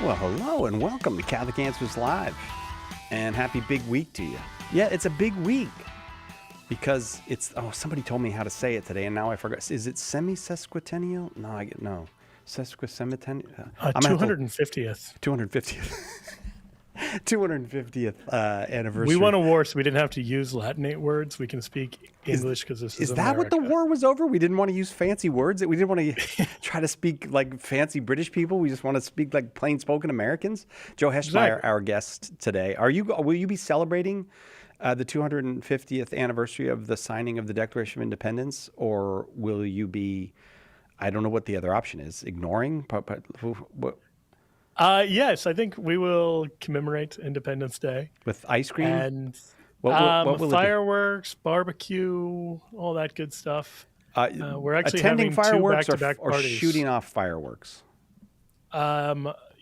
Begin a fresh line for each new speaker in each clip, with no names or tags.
Well, hello and welcome to Catholic Answers Live. And happy big week to you. Yeah, it's a big week because it's, somebody told me how to say it today and now I forgot. Is it semi-sesquicentennial? No. Sesquicentennial?
250th.
250th. 250th anniversary.
We won a war, so we didn't have to use Latinate words. We can speak English because this is
that what the war was over? We didn't want to use fancy words. We didn't want to try to speak like fancy British people. We just want to speak like plain spoken Americans. Joe Heschmeyer,
Exactly.
our guest today. Will you be celebrating the 250th anniversary of the signing of the Declaration of Independence, or will you be? I don't know what the other option is. Ignoring?
Yes, I think we will commemorate Independence Day
With ice cream?
and
what will it be?
fireworks, barbecue, all that good stuff. We're actually
attending
having
fireworks
two back-to-back
or
parties.
shooting off fireworks?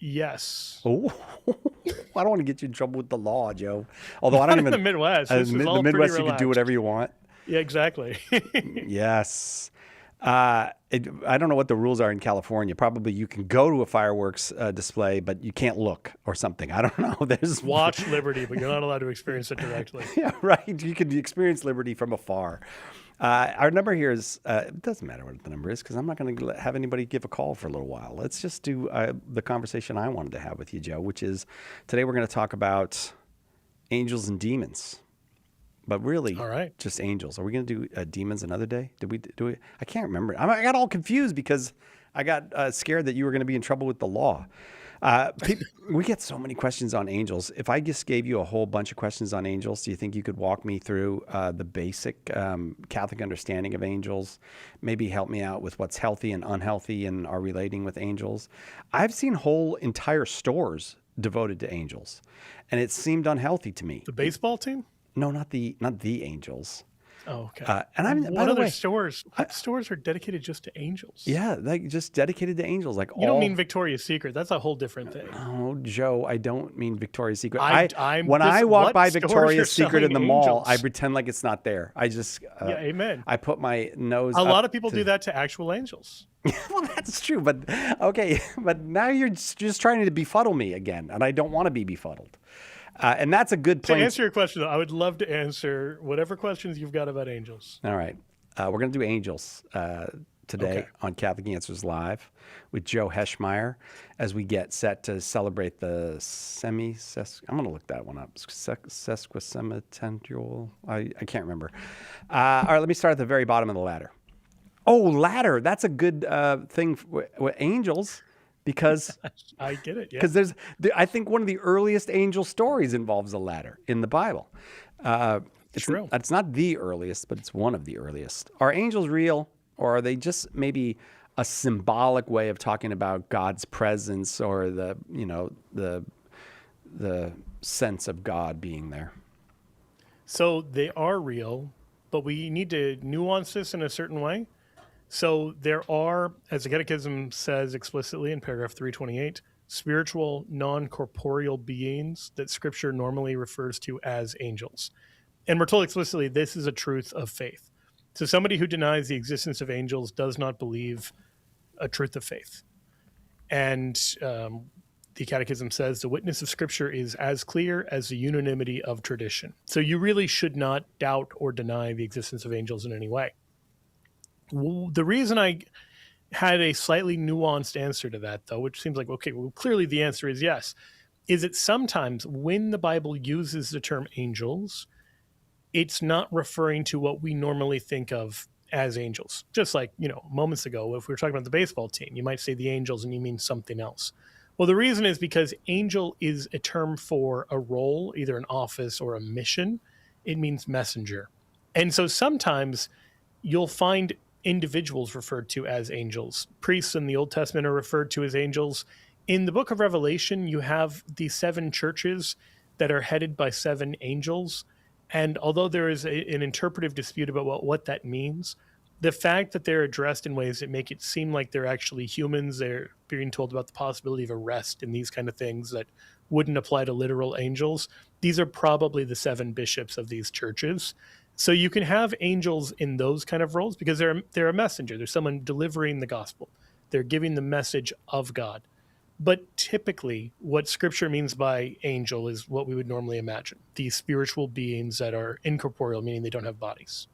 Yes.
Oh, I don't want to get you in trouble with the law, Joe. Although I don't
In
even.
the Midwest. This is all
the Midwest,
pretty
you can do
relaxed.
whatever you want.
Yeah, exactly.
Yes. I don't know what the rules are in California. Probably you can go to a fireworks display, but you can't look or something. I don't know. There's
Watch Liberty, but you're not allowed to experience it directly.
Yeah, right. You can experience liberty from afar. Our number here is, it doesn't matter what the number is because I'm not going to have anybody give a call for a little while. Let's just do the conversation I wanted to have with you, Joe, which is today we're going to talk about angels and demons. But really,
All right.
just angels. Are we going to do demons another day? Did we do it? I can't remember. I got all confused because I got scared that you were going to be in trouble with the law. We get so many questions on angels. If I just gave you a whole bunch of questions on angels, do you think you could walk me through the basic Catholic understanding of angels? Maybe help me out with what's healthy and unhealthy in our relating with angels. I've seen whole entire stores devoted to angels, and it seemed unhealthy to me.
The baseball team?
No, not the Angels.
Oh, okay.
And I'm by
What
the
other
way,
stores? What stores are dedicated just to angels?
yeah, like just dedicated to angels. Like
You don't mean Victoria's Secret. That's a whole different thing.
Oh, Joe, I don't mean Victoria's Secret.
I'm
when
just-
I walk
what
by
stores
Victoria's
are
Secret in the
selling
mall,
angels?
I pretend like it's not there. I just
Yeah, amen.
I put my nose.
A lot of people do that to actual angels.
Well, that's true, but okay. But now you're just trying to befuddle me again, and I don't want to be befuddled. And that's a good
To
place.
answer your question, though, I would love to answer whatever questions you've got about angels.
All right. We're going to do angels today
Okay.
on Catholic Answers Live with Joe Heschmeyer as we get set to celebrate the I'm going to look that one up. Sesquicentennial. I can't remember. All right, let me start at the very bottom of the ladder. Oh, ladder. That's a good thing with angels because
I get it. Yeah.
because I think one of the earliest angel stories involves a ladder in the Bible.
True.
It's not the earliest, but it's one of the earliest. Are angels real, or are they just maybe a symbolic way of talking about God's presence or the sense of God being there?
So they are real, but we need to nuance this in a certain way. So there are, as the Catechism says explicitly in paragraph 328, spiritual, non-corporeal beings that Scripture normally refers to as angels. And we're told explicitly this is a truth of faith. So somebody who denies the existence of angels does not believe a truth of faith. And the Catechism says the witness of Scripture is as clear as the unanimity of tradition. So you really should not doubt or deny the existence of angels in any way. The reason I had a slightly nuanced answer to that, though, which seems like, okay, well, clearly the answer is yes, is that sometimes when the Bible uses the term angels, it's not referring to what we normally think of as angels. Just like, moments ago, if we were talking about the baseball team, you might say the Angels and you mean something else. Well, the reason is because angel is a term for a role, either an office or a mission. It means messenger. And so sometimes you'll find individuals referred to as angels. Priests in the Old Testament are referred to as angels. In the book of Revelation, you have the 7 churches that are headed by 7 angels. And although there is an interpretive dispute about what that means, the fact that they're addressed in ways that make it seem like they're actually humans, they're being told about the possibility of arrest and these kind of things that wouldn't apply to literal angels. These are probably the 7 bishops of these churches. So you can have angels in those kind of roles because they're a messenger. They're someone delivering the gospel. They're giving the message of God. But typically, what Scripture means by angel is what we would normally imagine: these spiritual beings that are incorporeal, meaning they don't have bodies.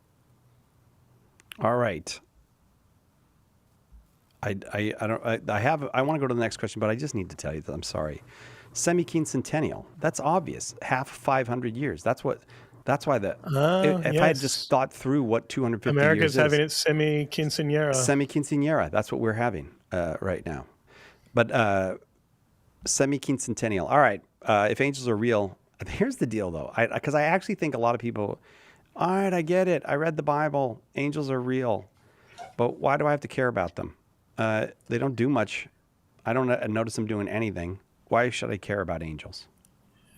All right. I want to go to the next question, but I just need to tell you that I'm sorry. Semi-quincentennial. That's obvious. Half 500 years. That's why if I had just
Yes.
thought through what 250
America's
years is.
having it semi-quinceañera.
Semi-quinceañera. That's what we're having right now. But semi-quincentennial. All right. If angels are real, here's the deal, though. Because I actually think a lot of people, all right, I get it. I read the Bible. Angels are real. But why do I have to care about them? They don't do much. I don't notice them doing anything. Why should I care about angels?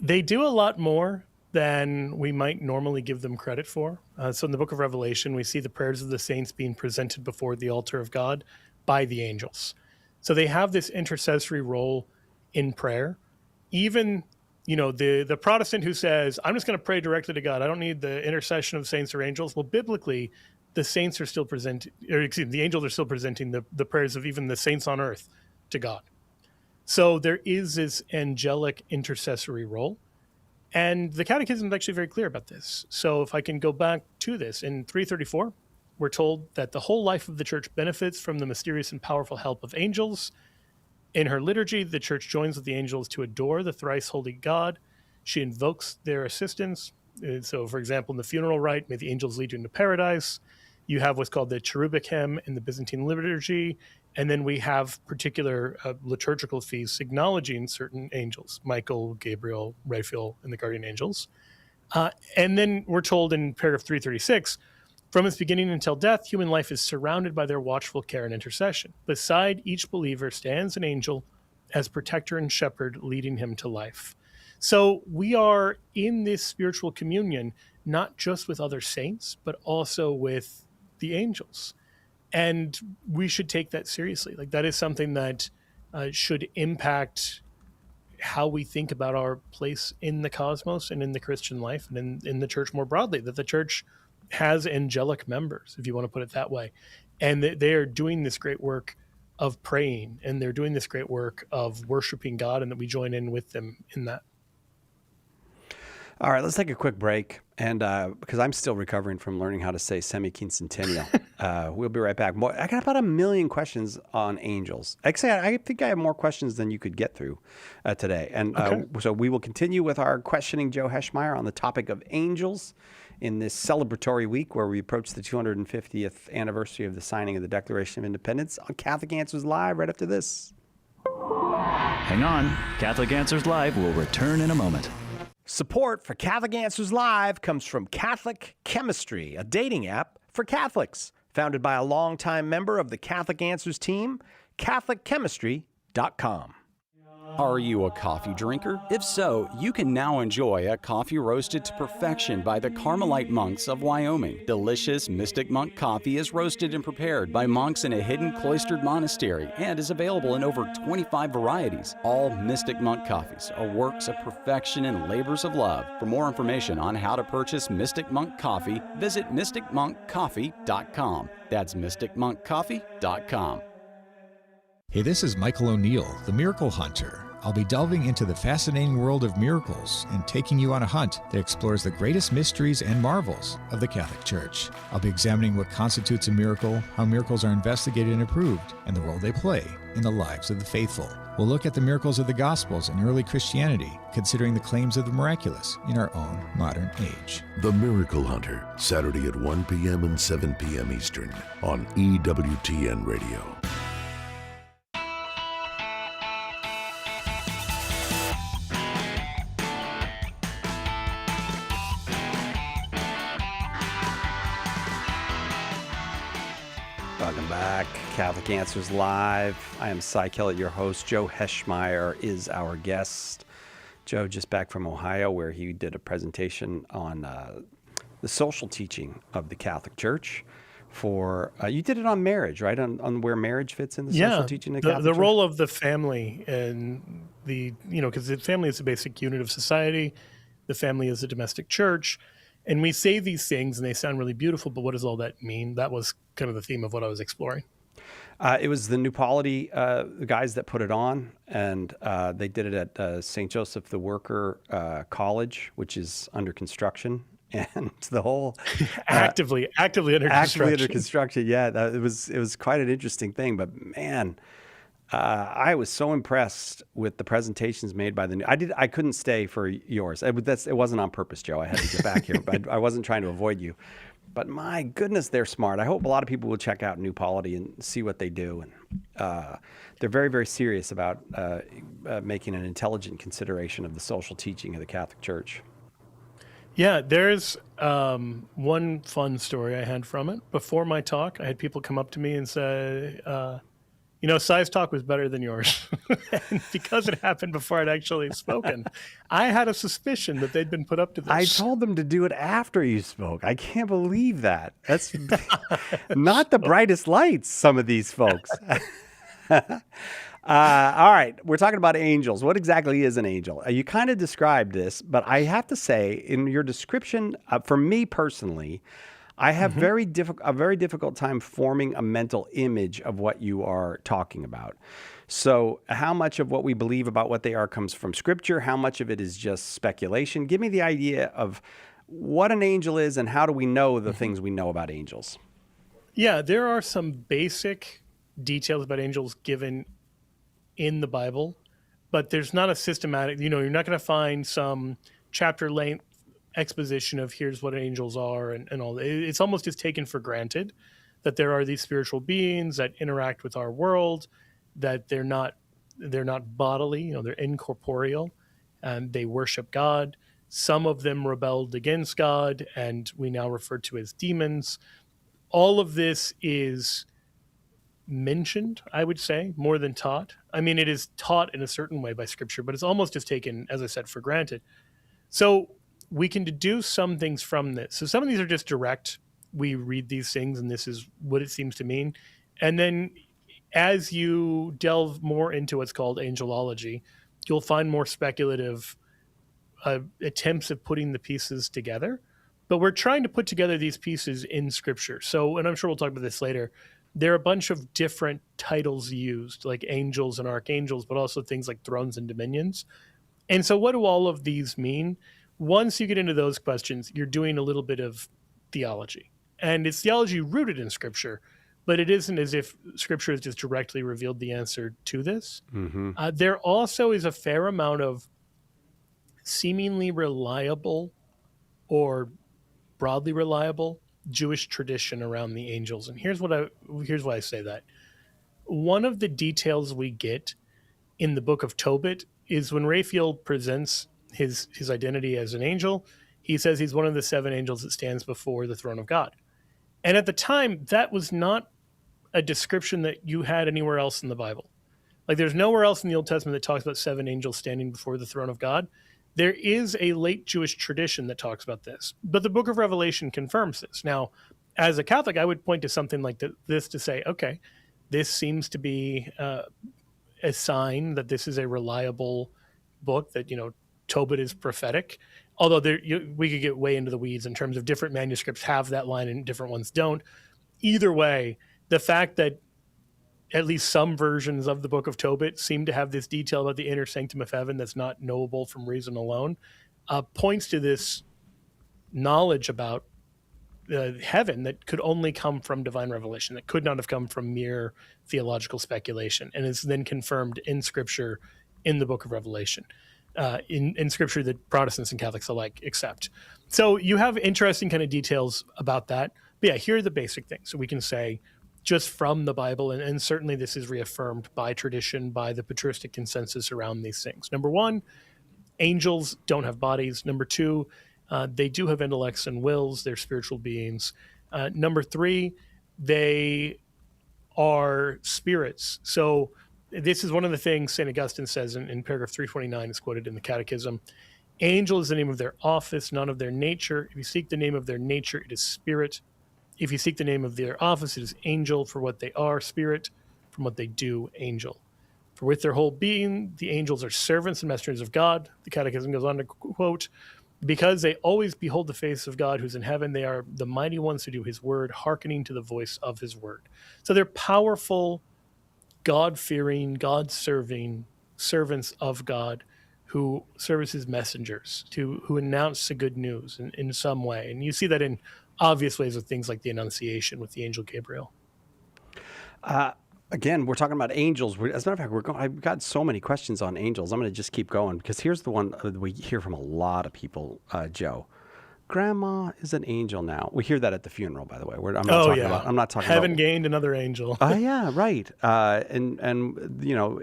They do a lot more than we might normally give them credit for. So in the book of Revelation, we see the prayers of the saints being presented before the altar of God by the angels. So they have this intercessory role in prayer. Even, the Protestant who says, I'm just going to pray directly to God, I don't need the intercession of saints or angels. Well, biblically, the saints are still presenting, the angels are still presenting the prayers of even the saints on earth to God. So there is this angelic intercessory role. And the Catechism is actually very clear about this. So if I can go back to this, in 334, we're told that the whole life of the church benefits from the mysterious and powerful help of angels. In her liturgy, the church joins with the angels to adore the thrice holy God. She invokes their assistance. So, for example, in the funeral rite, may the angels lead you into paradise. You have what's called the cherubic hymn in the Byzantine liturgy. And then we have particular liturgical feasts acknowledging certain angels: Michael, Gabriel, Raphael, and the guardian angels. And then we're told in paragraph 336, from its beginning until death, human life is surrounded by their watchful care and intercession. Beside each believer stands an angel as protector and shepherd, leading him to life. So we are in this spiritual communion, not just with other saints, but also with the angels. And we should take that seriously. Like, that is something that should impact how we think about our place in the cosmos and in the Christian life and in the church more broadly, that the church has angelic members, if you want to put it that way. And they are doing this great work of praying, and they're doing this great work of worshiping God, and that we join in with them in that.
All right, let's take a quick break. And because I'm still recovering from learning how to say semi-quincentennial. We'll be right back. I got about 1 million questions on angels. Actually, I think I have more questions than you could get through today. And so we will continue with our questioning Joe Heschmeyer on the topic of angels in this celebratory week where we approach the 250th anniversary of the signing of the Declaration of Independence on Catholic Answers Live right after this.
Hang on. Catholic Answers Live will return in a moment.
Support for Catholic Answers Live comes from Catholic Chemistry, a dating app for Catholics. Founded by a longtime member of the Catholic Answers team, CatholicChemistry.com.
Are you a coffee drinker? If so, you can now enjoy a coffee roasted to perfection by the Carmelite monks of Wyoming. Delicious Mystic Monk coffee is roasted and prepared by monks in a hidden cloistered monastery and is available in over 25 varieties. All Mystic Monk coffees are works of perfection and labors of love. For more information on how to purchase Mystic Monk coffee, visit mysticmonkcoffee.com. That's mysticmonkcoffee.com.
Hey, this is Michael O'Neill, the Miracle Hunter. I'll be delving into the fascinating world of miracles and taking you on a hunt that explores the greatest mysteries and marvels of the Catholic Church. I'll be examining what constitutes a miracle, how miracles are investigated and approved, and the role they play in the lives of the faithful. We'll look at the miracles of the Gospels and early Christianity, considering the claims of the miraculous in our own modern age.
The Miracle Hunter, Saturday at 1 p.m. and 7 p.m. Eastern on EWTN Radio.
Welcome back. Catholic Answers Live. I am Cy Kellett, your host. Joe Heschmeyer is our guest. Joe just back from Ohio, where he did a presentation on the social teaching of the Catholic Church. You did it on marriage, right? On where marriage fits in the social teaching of the Catholic Church?
The role of the family, and because the family is the basic unit of society. The family is a domestic church. And we say these things and they sound really beautiful, but what does all that mean? That was kind of the theme of what I was exploring.
It was the New Polity guys that put it on, and they did it at St. Joseph the Worker College, which is under construction. And the whole
actively under construction.
Yeah, it was quite an interesting thing. But man, I was so impressed with the presentations made by the new. I couldn't stay for yours. It wasn't on purpose, Joe. I had to get back here, but I wasn't trying to avoid you. But my goodness, they're smart. I hope a lot of people will check out New Polity and see what they do. And they're very, very serious about making an intelligent consideration of the social teaching of the Catholic Church.
Yeah, there's one fun story I had from it. Before my talk, I had people come up to me and say, Sai's talk was better than yours. And because it happened before I'd actually spoken, I had a suspicion that they'd been put up to this.
I told them to do it after you spoke. I can't believe that. That's not the brightest lights, some of these folks. All right, we're talking about angels. What exactly is an angel? You kind of described this, but I have to say, in your description, for me personally, I have a very difficult time forming a mental image of what you are talking about. So how much of what we believe about what they are comes from Scripture? How much of it is just speculation? Give me the idea of what an angel is and how do we know the things we know about angels?
Yeah, there are some basic details about angels given in the Bible, but there's not a systematic, you're not going to find some chapter length exposition of here's what angels are and all. It's almost just taken for granted that there are these spiritual beings that interact with our world, that they're not bodily, they're incorporeal, and they worship God. Some of them rebelled against God, and we now refer to as demons. All of this is mentioned, I would say, more than taught. I mean, it is taught in a certain way by Scripture, but it's almost just taken, as I said, for granted. So we can deduce some things from this. So some of these are just direct. We read these things, and this is what it seems to mean. And then as you delve more into what's called angelology, you'll find more speculative attempts at putting the pieces together. But we're trying to put together these pieces in Scripture. So, and I'm sure we'll talk about this later, there are a bunch of different titles used, like angels and archangels, but also things like thrones and dominions. And so what do all of these mean? Once you get into those questions, you're doing a little bit of theology. And it's theology rooted in Scripture, but it isn't as if Scripture has just directly revealed the answer to this.
Mm-hmm.
There also is a fair amount of seemingly reliable or broadly reliable Jewish tradition around the angels. And here's why I say that. One of the details we get in the book of Tobit is when Raphael presents his identity as an angel, he says he's one of the 7 angels that stands before the throne of God. And at the time, that was not a description that you had anywhere else in the Bible. Like, there's nowhere else in the Old Testament that talks about 7 angels standing before the throne of God. There is a late Jewish tradition that talks about this, but the book of Revelation confirms this. Now, as a Catholic, I would point to something like this to say, okay, this seems to be a sign that this is a reliable book, that, Tobit is prophetic. Although we could get way into the weeds in terms of different manuscripts have that line and different ones don't. Either way, the fact that at least some versions of the book of Tobit seem to have this detail about the inner sanctum of heaven that's not knowable from reason alone, points to this knowledge about heaven that could only come from divine revelation, that could not have come from mere theological speculation, and is then confirmed in Scripture in the book of Revelation. In Scripture that Protestants and Catholics alike accept. So you have interesting kind of details about that. But yeah, here are the basic things. So we can say just from the Bible, and certainly this is reaffirmed by tradition, by the patristic consensus around these things. Number 1, angels don't have bodies. Number 2, they do have intellects and wills. They're spiritual beings. Number 3, they are spirits. So this is one of the things St. Augustine says in paragraph 329, is quoted in the Catechism. Angel is the name of their office, none of their nature. If you seek the name of their nature, it is spirit. If you seek the name of their office, it is angel. For what they are, spirit. From what they do, angel. For with their whole being, the angels are servants and messengers of God. The Catechism goes on to quote, Because they always behold the face of God who's in heaven, they are the mighty ones who do his word, hearkening to the voice of his word. So they're powerful, God-fearing, God-serving servants of God who serve as his messengers, who announce the good news in some way. And you see that in obvious ways with things like the Annunciation with the angel Gabriel.
Again, we're talking about angels. As a matter of fact, I've got so many questions on angels. I'm going to just keep going because here's the one we hear from a lot of people, Joe. Grandma is an angel now. We hear that at the funeral, by the way. I'm not talking
Heaven
about
gained another angel.
yeah, right. And you know,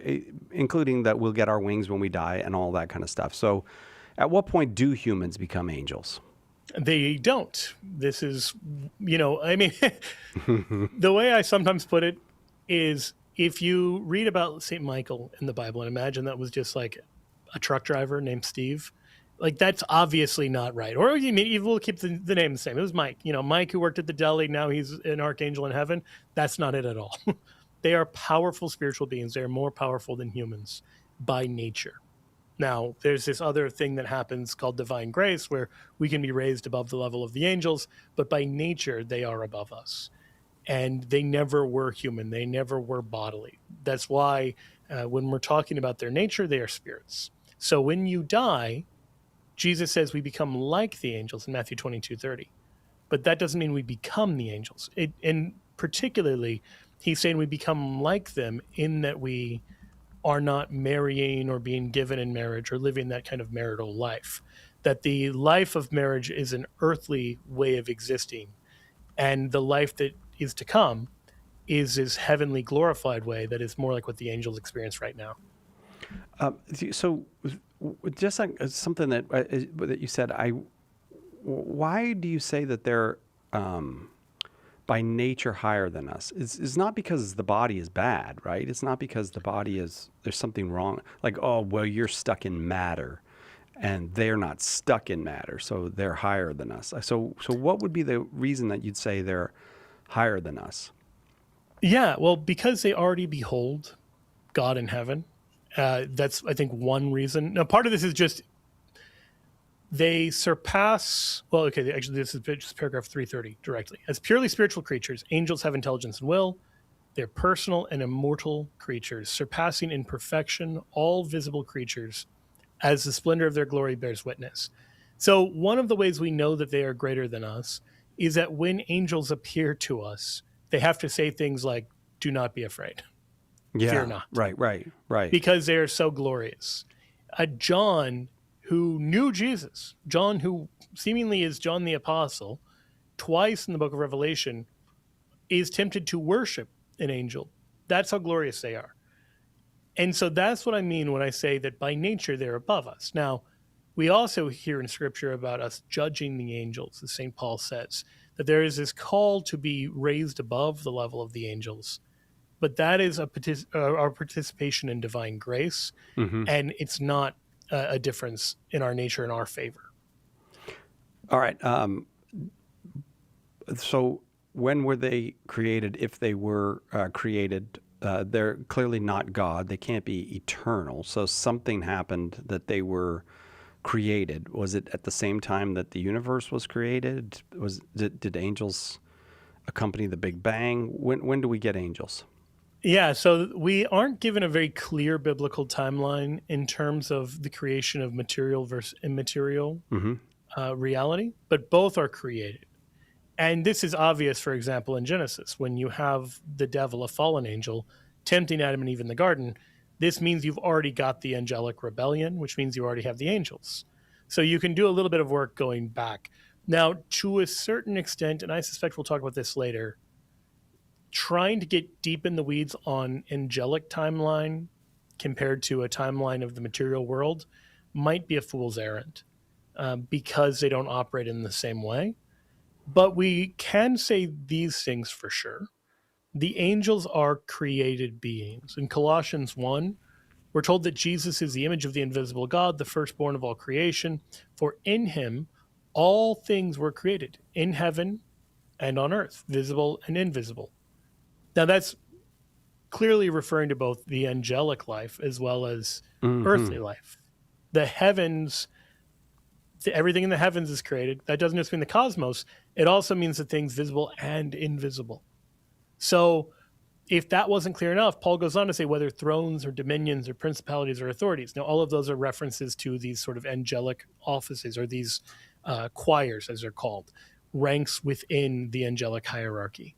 including that we'll get our wings when we die and all that kind of stuff. So, at what point do humans become angels?
They don't. This is, I mean, the way I sometimes put it is if you read about St. Michael in the Bible and imagine that was just like a truck driver named Steve, like that's obviously not right. Or you mean we'll keep the name the same. It was Mike, Mike who worked at the deli. Now he's an archangel in heaven. That's not it at all. They are powerful spiritual beings. They are more powerful than humans by nature. Now, there's this other thing that happens called divine grace where we can be raised above the level of the angels, but by nature, they are above us. And they never were human. They never were bodily. That's why when we're talking about their nature, they are spirits. So when you die, Jesus says we become like the angels in Matthew 22:30. But that doesn't mean we become the angels. And particularly, he's saying we become like them in that we are not marrying or being given in marriage or living that kind of marital life. That the life of marriage is an earthly way of existing. And the life that is to come is this heavenly glorified way that is more like what the angels experience right now.
So just like something that you said, why do you say that they're by nature higher than us? It's not because the body is bad, right? It's not because the body there's something wrong. Like, oh, well, you're stuck in matter and they're not stuck in matter, so they're higher than us. So what would be the reason that you'd say they're higher than us?
Yeah, well, because they already behold God in heaven. That's, I think, one reason. Now, part of this is just they surpass, well, okay, actually, this is just paragraph 330 directly. As purely spiritual creatures, angels have intelligence and will. They're personal and immortal creatures, surpassing in perfection all visible creatures, as the splendor of their glory bears witness. So one of the ways we know that they are greater than us is that when angels appear to us, they have to say things like, do not be afraid.
Yeah,
fear not.
Right.
Because they are so glorious. John, who knew Jesus, John, who seemingly is John the Apostle, twice in the book of Revelation, is tempted to worship an angel. That's how glorious they are. And so that's what I mean when I say that by nature they're above us. Now, we also hear in Scripture about us judging the angels, as St. Paul says, that there is this call to be raised above the level of the angels. But that is our participation in divine grace, and it's not a difference in our nature in our favor.
All right. So when were they created? If they were created, they're clearly not God. They can't be eternal. So something happened that they were created. Was it at the same time that the universe was created? Did angels accompany the Big Bang? When do we get angels?
Yeah, so we aren't given a very clear biblical timeline in terms of the creation of material versus immaterial reality, but both are created. And this is obvious, for example, in Genesis, when you have the devil, a fallen angel, tempting Adam and Eve in the garden. This means you've already got the angelic rebellion, which means you already have the angels. So you can do a little bit of work going back. Now, to a certain extent, and I suspect we'll talk about this later, trying to get deep in the weeds on angelic timeline compared to a timeline of the material world might be a fool's errand because they don't operate in the same way. But we can say these things for sure. The angels are created beings. In Colossians 1, we're told that Jesus is the image of the invisible God, the firstborn of all creation. For in him all things were created, in heaven and on earth, visible and invisible. Now that's clearly referring to both the angelic life as well as earthly life. The heavens everything in the heavens is created. That doesn't just mean the cosmos. It also means the things visible and invisible. So if that wasn't clear enough, Paul goes on to say whether thrones or dominions or principalities or authorities. Now, all of those are references to these sort of angelic offices, or these choirs, as they're called, ranks within the angelic hierarchy.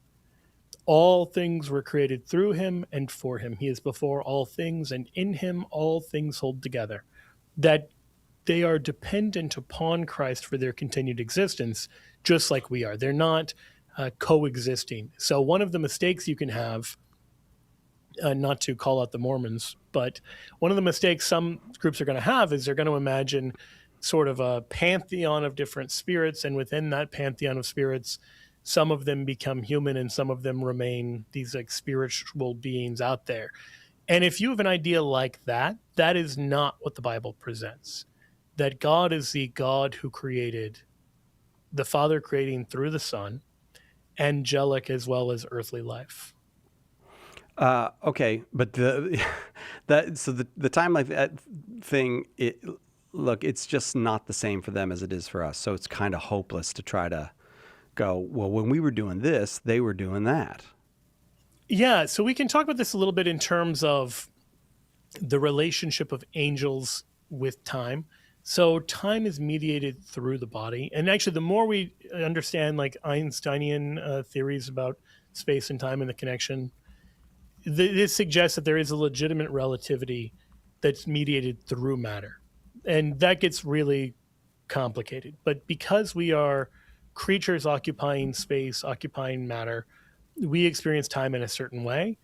All things were created through him and for him. He is before all things, and in him all things hold together. That they are dependent upon Christ for their continued existence, just like we are. They're not coexisting. So one of the mistakes you can have, not to call out the Mormons, but one of the mistakes some groups are going to have is they're going to imagine sort of a pantheon of different spirits, and within that pantheon of spirits, some of them become human and some of them remain these like spiritual beings out there. And if you have an idea like that, that is not what the Bible presents. That God is the God who created, the Father creating through the Son, angelic as well as earthly life.
Okay, but the timeline thing, it's just not the same for them as it is for us. So it's kind of hopeless to try to go, well, when we were doing this, they were doing that.
Yeah, so we can talk about this a little bit in terms of the relationship of angels with time. So time is mediated through the body. And actually, the more we understand like Einsteinian theories about space and time and the connection, this suggests that there is a legitimate relativity that's mediated through matter. And that gets really complicated. But because we are creatures occupying space, occupying matter, we experience time in a certain way.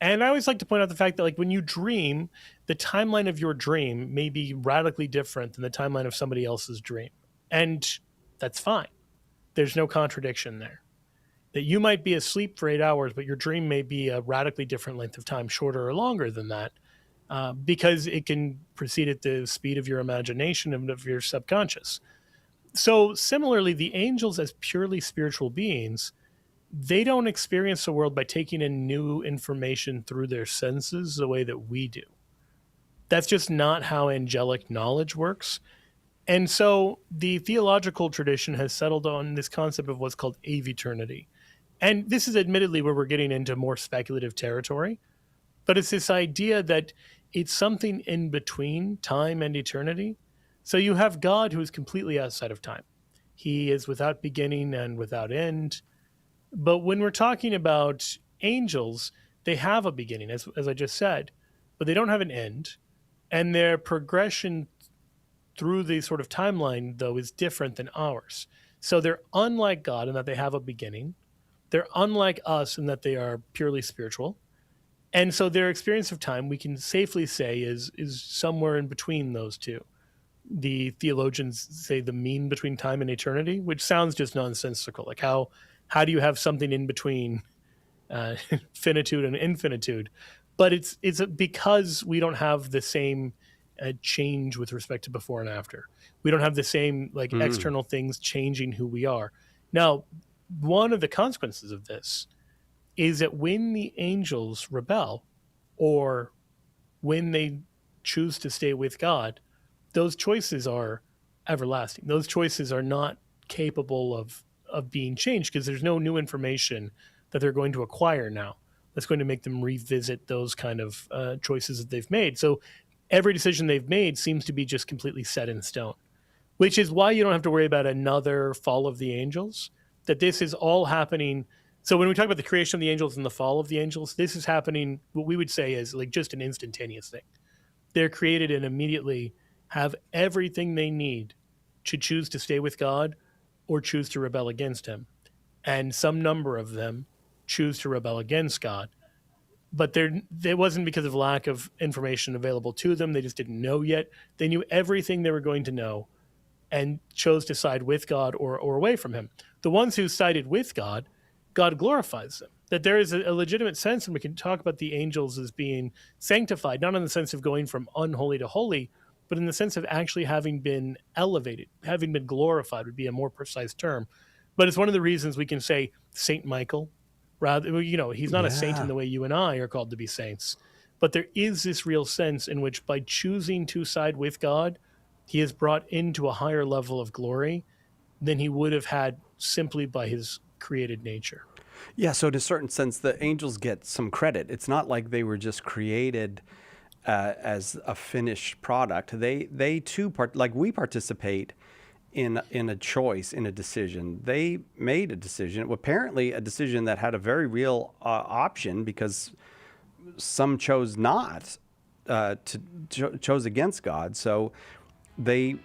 And I always like to point out the fact that like when you dream, the timeline of your dream may be radically different than the timeline of somebody else's dream. And that's fine. There's no contradiction there. That you might be asleep for 8 hours, but your dream may be a radically different length of time, shorter or longer than that, because it can proceed at the speed of your imagination and of your subconscious. So similarly, the angels as purely spiritual beings, they don't experience the world by taking in new information through their senses the way that we do. That's just not how angelic knowledge works. And so the theological tradition has settled on this concept of what's called aveternity. And this is admittedly where we're getting into more speculative territory, but it's this idea that it's something in between time and eternity. So you have God who is completely outside of time. He is without beginning and without end. But when we're talking about angels, they have a beginning, as I just said, but they don't have an end. And their progression through the sort of timeline, though, is different than ours. So they're unlike God in that they have a beginning. They're unlike us in that they are purely spiritual. And so their experience of time, we can safely say, is somewhere in between those two. The theologians say the mean between time and eternity, which sounds just nonsensical. Like how do you have something in between finitude and infinitude? But it's because we don't have the same change with respect to before and after. We don't have the same external things changing who we are. Now, one of the consequences of this is that when the angels rebel or when they choose to stay with God, those choices are everlasting. Those choices are not capable of being changed because there's no new information that they're going to acquire now that's going to make them revisit those kind of choices that they've made. So every decision they've made seems to be just completely set in stone, which is why you don't have to worry about another fall of the angels, that this is all happening. So when we talk about the creation of the angels and the fall of the angels, this is happening, what we would say is like just an instantaneous thing. They're created and immediately have everything they need to choose to stay with God or choose to rebel against him. And some number of them choose to rebel against God. But it wasn't because of lack of information available to them. They just didn't know yet. They knew everything they were going to know and chose to side with God or away from him. The ones who sided with God, God glorifies them. That there is a legitimate sense, and we can talk about the angels as being sanctified, not in the sense of going from unholy to holy, but in the sense of actually having been elevated, having been glorified would be a more precise term. But it's one of the reasons we can say Saint Michael, rather, he's not a saint in the way you and I are called to be saints. But there is this real sense in which by choosing to side with God, he is brought into a higher level of glory than he would have had simply by his created nature.
Yeah, so in a certain sense, the angels get some credit. It's not like they were just created as a finished product. They too like we participate in a choice, in a decision. They made a decision, apparently a decision that had a very real option, because some chose not chose against God. So they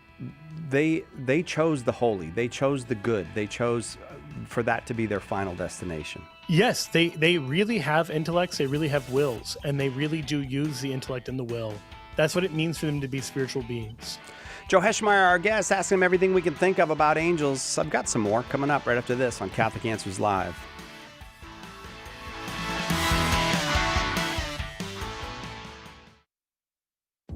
chose the holy. They chose the good. They chose for that to be their final destination.
Yes, they really have intellects, they really have wills, and they really do use the intellect and the will. That's what it means for them to be spiritual beings.
Joe Heschmeyer, our guest, asking him everything we can think of about angels. I've got some more coming up right after this on Catholic Answers Live.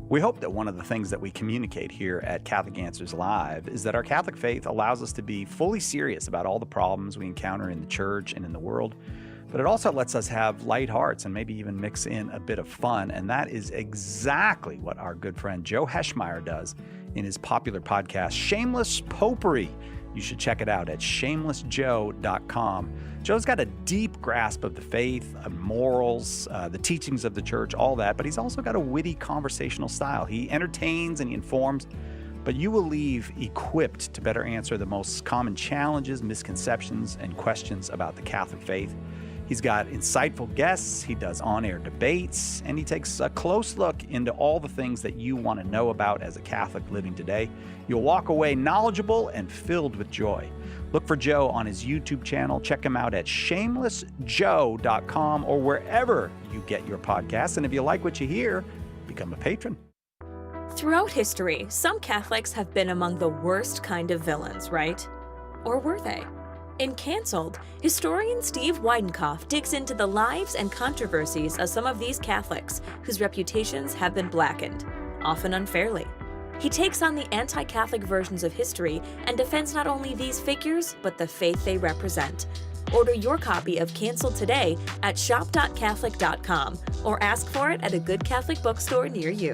We hope that one of the things that we communicate here at Catholic Answers Live is that our Catholic faith allows us to be fully serious about all the problems we encounter in the church and in the world, but it also lets us have light hearts and maybe even mix in a bit of fun, and that is exactly what our good friend Joe Heschmeyer does in his popular podcast, Shameless Popery. You should check it out at shamelessjoe.com. Joe's got a deep grasp of the faith, morals, the teachings of the church, all that, but he's also got a witty conversational style. He entertains and he informs, but you will leave equipped to better answer the most common challenges, misconceptions, and questions about the Catholic faith. He's got insightful guests, he does on-air debates, and he takes a close look into all the things that you want to know about as a Catholic living today. You'll walk away knowledgeable and filled with joy. Look for Joe on his YouTube channel. Check him out at shamelessjoe.com or wherever you get your podcasts. And if you like what you hear, become a patron.
Throughout history, some Catholics have been among the worst kind of villains, right? Or were they? In Cancelled, historian Steve Weidenkopf digs into the lives and controversies of some of these Catholics whose reputations have been blackened, often unfairly. He takes on the anti-Catholic versions of history and defends not only these figures, but the faith they represent. Order your copy of Cancelled today at shop.catholic.com or ask for it at a good Catholic bookstore near you.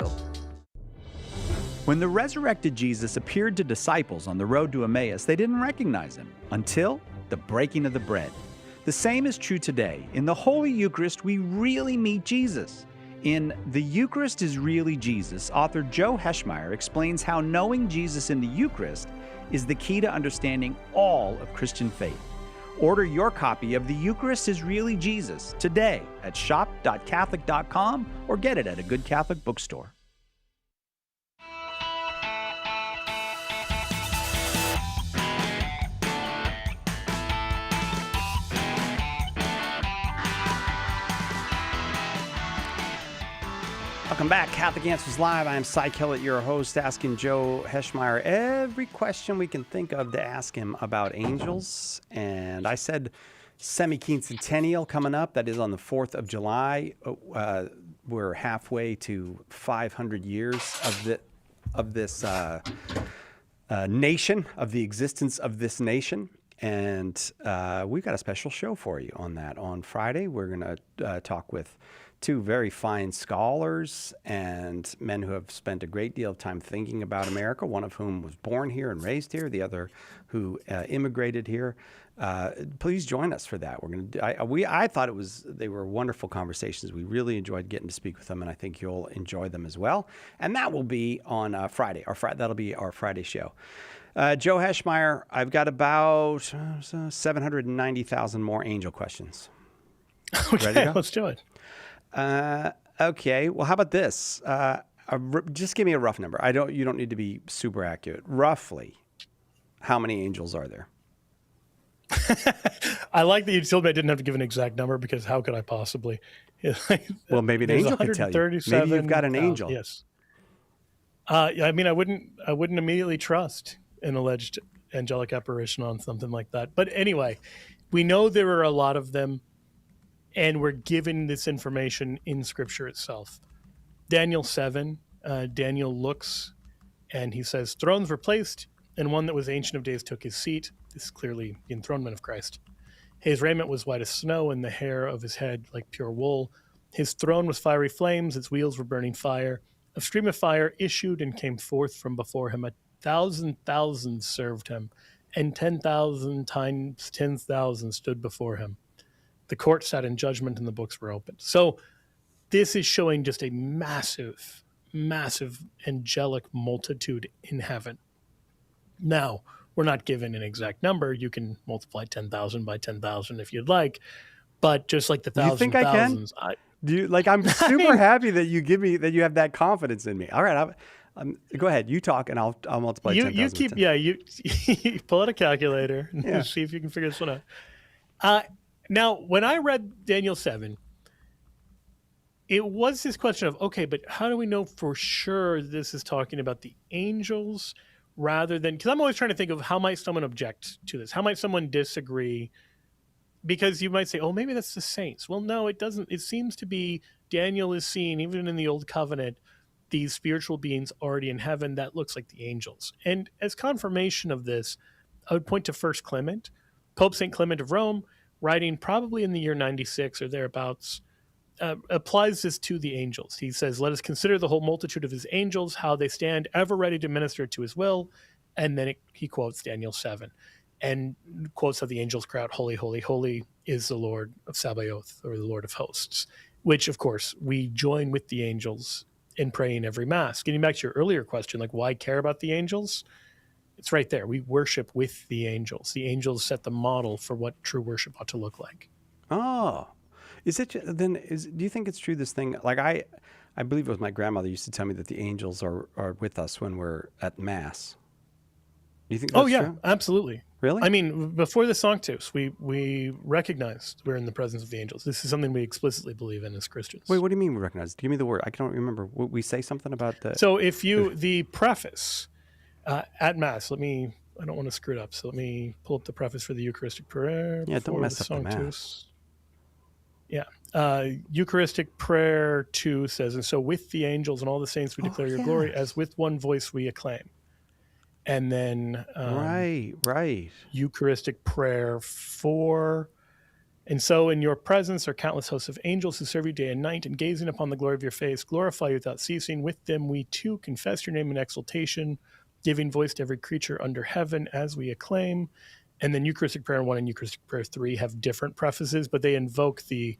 When the resurrected Jesus appeared to disciples on the road to Emmaus, they didn't recognize him until the breaking of the bread. The same is true today. In the Holy Eucharist, we really meet Jesus. In The Eucharist is Really Jesus, author Joe Heschmeyer explains how knowing Jesus in the Eucharist is the key to understanding all of Christian faith. Order your copy of The Eucharist is Really Jesus today at shop.catholic.com or get it at a good Catholic bookstore.
Welcome back, Catholic Answers Live. I'm Cy Kellett, your host, asking Joe Heschmeyer every question we can think of to ask him about angels. And I said semi-quincentennial coming up. That is on the 4th of July. We're halfway to 500 years of this nation, of the existence of this nation. And we've got a special show for you on that. On Friday, we're going to talk with two very fine scholars and men who have spent a great deal of time thinking about America, one of whom was born here and raised here, the other who immigrated here. Please join us for that. We're going to. I thought they were wonderful conversations. We really enjoyed getting to speak with them, and I think you'll enjoy them as well. And that will be on Friday. That'll be our Friday show. Joe Heschmeyer, I've got about 790,000 more angel questions.
Okay,
Ready to go?
let's do it.
Okay. Well, how about this? Just give me a rough number. You don't need to be super accurate. Roughly, how many angels are there?
I like that you told me I didn't have to give an exact number, because how could I possibly?
Well, maybe an angel can tell you. Maybe you've got an angel.
Yes. I mean, I wouldn't immediately trust an alleged angelic apparition on something like that. But anyway, we know there are a lot of them. And we're given this information in Scripture itself. Daniel 7, Daniel looks and he says, "Thrones were placed, and one that was Ancient of Days took his seat." This is clearly the enthronement of Christ. "His raiment was white as snow, and the hair of his head like pure wool. His throne was fiery flames, its wheels were burning fire. A stream of fire issued and came forth from before him. 1,000,000 served him, and 10,000 times 10,000 stood before him. The court sat in judgment, and the books were opened. So this is showing just a massive, massive angelic multitude in heaven. Now, we're not given an exact number. You can multiply 10,000 by 10,000 if you'd like, but just like the
Do you think I can?
thousands,
Do you like? I'm super happy that you have that confidence in me. All right, go ahead. You talk, and I'll multiply.
you
10,000
keep
with 10.
you pull out a calculator and
Yeah.
see if you can figure this one out. Now, when I read Daniel 7, it was this question of, okay, but how do we know for sure this is talking about the angels rather than, because I'm always trying to think of how might someone object to this? How might someone disagree? Because you might say, oh, maybe that's the saints. Well, no, it doesn't. It seems to be Daniel is seeing, even in the Old Covenant, these spiritual beings already in heaven. That looks like the angels. And as confirmation of this, I would point to First Clement, Pope St. Clement of Rome, writing probably in the year 96 or thereabouts, applies this to the angels. He says, let us consider the whole multitude of his angels, how they stand ever ready to minister to his will. And then he quotes Daniel 7 and quotes how the angels cry out, holy, holy, holy is the Lord of Sabaoth, or the Lord of hosts, which, of course, we join with the angels in praying every Mass. Getting back to your earlier question, like why care about the angels? It's right there. We worship with the angels. The angels set the model for what true worship ought to look like.
Oh, is it then? Do you think it's true? This thing, like I believe it was my grandmother used to tell me that the angels are with us when we're at Mass. Do you think? That's true?
Absolutely.
Really?
I mean, before the Sanctus, we recognized we're in the presence of the angels. This is something we explicitly believe in as Christians.
Wait, what do you mean we recognize? Give me the word. I don't remember. We say something about that.
So if the preface at Mass, I don't want to screw it up. So let me pull up the preface for the Eucharistic prayer.
Yeah, don't
before
mess
the
up the
Sanctus.
Mass.
Yeah. Eucharistic prayer 2 says, and so with the angels and all the saints we declare your glory, as with one voice we acclaim. And then
Right.
Eucharistic prayer 4. And so in your presence are countless hosts of angels who serve you day and night, and gazing upon the glory of your face, glorify you without ceasing. With them we too confess your name in exaltation, giving voice to every creature under heaven as we acclaim. And then Eucharistic prayer 1 and Eucharistic prayer 3 have different prefaces, but they invoke the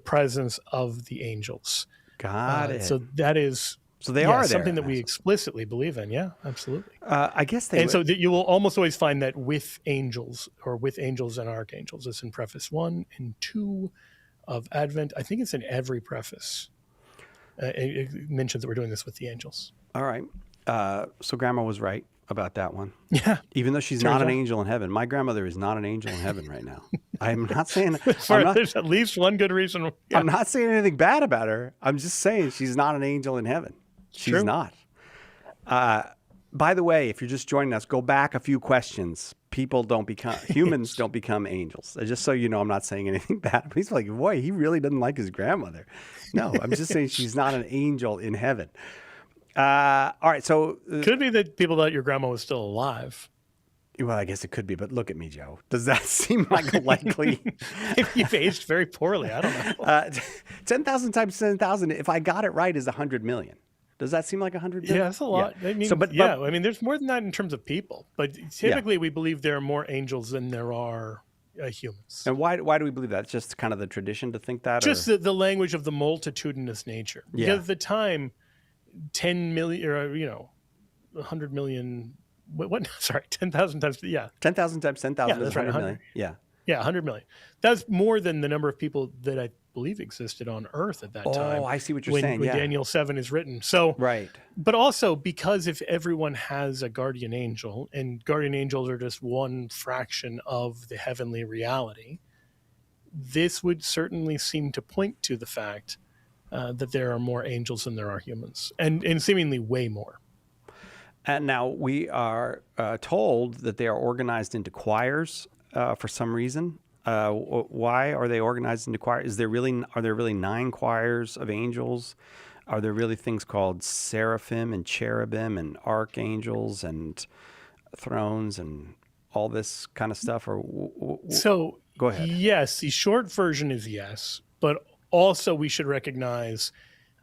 presence of the angels.
Got it.
So that is
they are there
something that
at
we
Mass.
explicitly believe in. Yeah, absolutely.
I guess they.
And so that you will almost always find that with angels or with angels and archangels. It's in preface 1 and 2 of Advent. I think it's in every preface. It mentions that we're doing this with the angels.
All right. So Grandma was right about that one.
Yeah.
Even though she's
Turns
not an
out.
angel in heaven. My grandmother is not an angel in heaven right now. I'm not saying
There's at least one good reason. Yeah.
I'm not saying anything bad about her. I'm just saying she's not an angel in heaven. She's
True.
not. By the way, if you're just joining us, go back a few questions. Humans don't become angels. Just so you know, I'm not saying anything bad. He's like, boy, he really doesn't like his grandmother. No, I'm just saying she's not an angel in heaven. All right, so
Could be that people thought your grandma was still alive.
well, I guess it could be, but look at me, Joe. Does that seem like a likely?
You've aged very poorly. I don't know.
10,000 times 10,000. If I got it right, is 100 million. Does that seem like 100 million?
Yeah, that's a lot.
Yeah.
I mean, I mean, there's more than that in terms of people, but typically we believe there are more angels than there are humans.
And why do we believe that? It's just kind of the tradition to think that?
Just the language of the multitudinous nature.
Yeah.
Because at the time, 10 million, or 100 million. What? Sorry, 10,000 times. Yeah,
10,000 times 10,000
Yeah,
is
that's right,
100 million. Yeah.
yeah, 100 million. That's more than the number of people that I believe existed on Earth at that time.
Oh, I see what you're
when,
saying.
When
Yeah.
Daniel 7 is written. So,
Right.
but also because if everyone has a guardian angel, and guardian angels are just one fraction of the heavenly reality, this would certainly seem to point to the fact that there are more angels than there are humans, and seemingly way more.
And now we are told that they are organized into choirs for some reason. Why are they organized into choirs? Are there really 9 choirs of angels? Are there really things called seraphim and cherubim and archangels and thrones and all this kind of stuff? Or
So
go ahead.
Yes, the short version is yes, but also we should recognize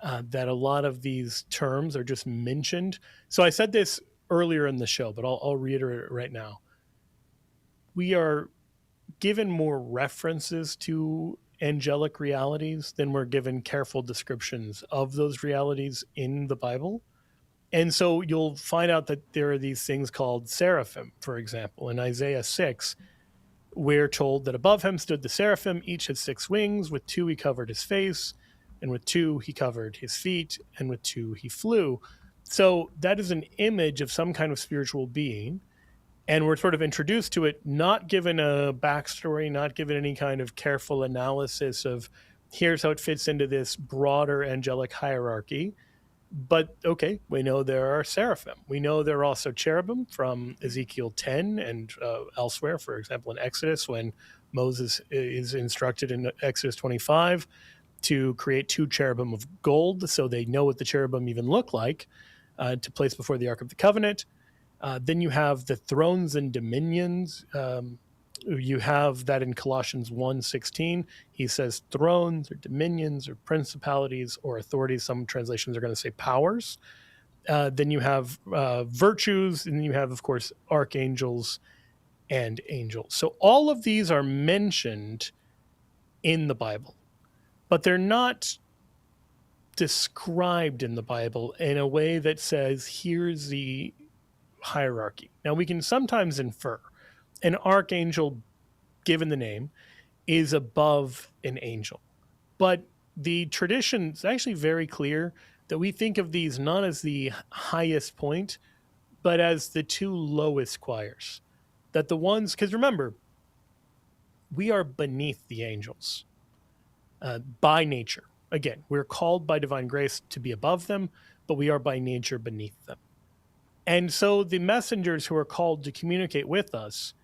that a lot of these terms are just mentioned. So I said this earlier in the show, but I'll reiterate it right now. We are given more references to angelic realities than we're given careful descriptions of those realities in the Bible. And so you'll find out that there are these things called seraphim, for example. In Isaiah 6, we're told that above him stood the seraphim. Each had 6 wings. With 2 he covered his face, and with 2 he covered his feet, and with 2 he flew. So that is an image of some kind of spiritual being. And we're sort of introduced to it, not given a backstory, not given any kind of careful analysis of here's how it fits into this broader angelic hierarchy. But okay, we know there are seraphim. We know there are also cherubim from Ezekiel 10 and elsewhere, for example, in Exodus, when Moses is instructed in Exodus 25 to create 2 cherubim of gold so they know what the cherubim even look like to place before the Ark of the Covenant. Then you have the thrones and dominions. You have that in Colossians 1:16. He says thrones or dominions or principalities or authorities. Some translations are going to say powers. Then you have virtues, and then you have, of course, archangels and angels. So all of these are mentioned in the Bible, but they're not described in the Bible in a way that says, here's the hierarchy. Now, we can sometimes infer an archangel, given the name, is above an angel. But the tradition is actually very clear that we think of these not as the highest point, but as the 2 lowest choirs. That the ones, because remember, we are beneath the angels by nature. Again, we're called by divine grace to be above them, but we are by nature beneath them. And so the messengers who are called to communicate with us,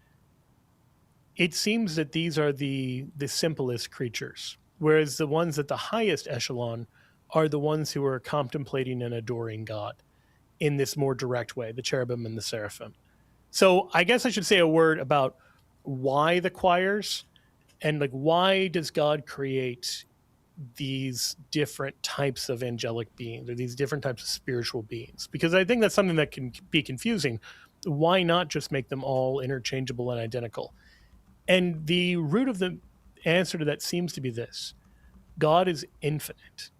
it seems that these are the simplest creatures, whereas the ones at the highest echelon are the ones who are contemplating and adoring God in this more direct way, the cherubim and the seraphim. So I guess I should say a word about why the choirs and like why does God create these different types of angelic beings or these different types of spiritual beings, because I think that's something that can be confusing. Why not just make them all interchangeable and identical? And the root of the answer to that seems to be this: God is infinite.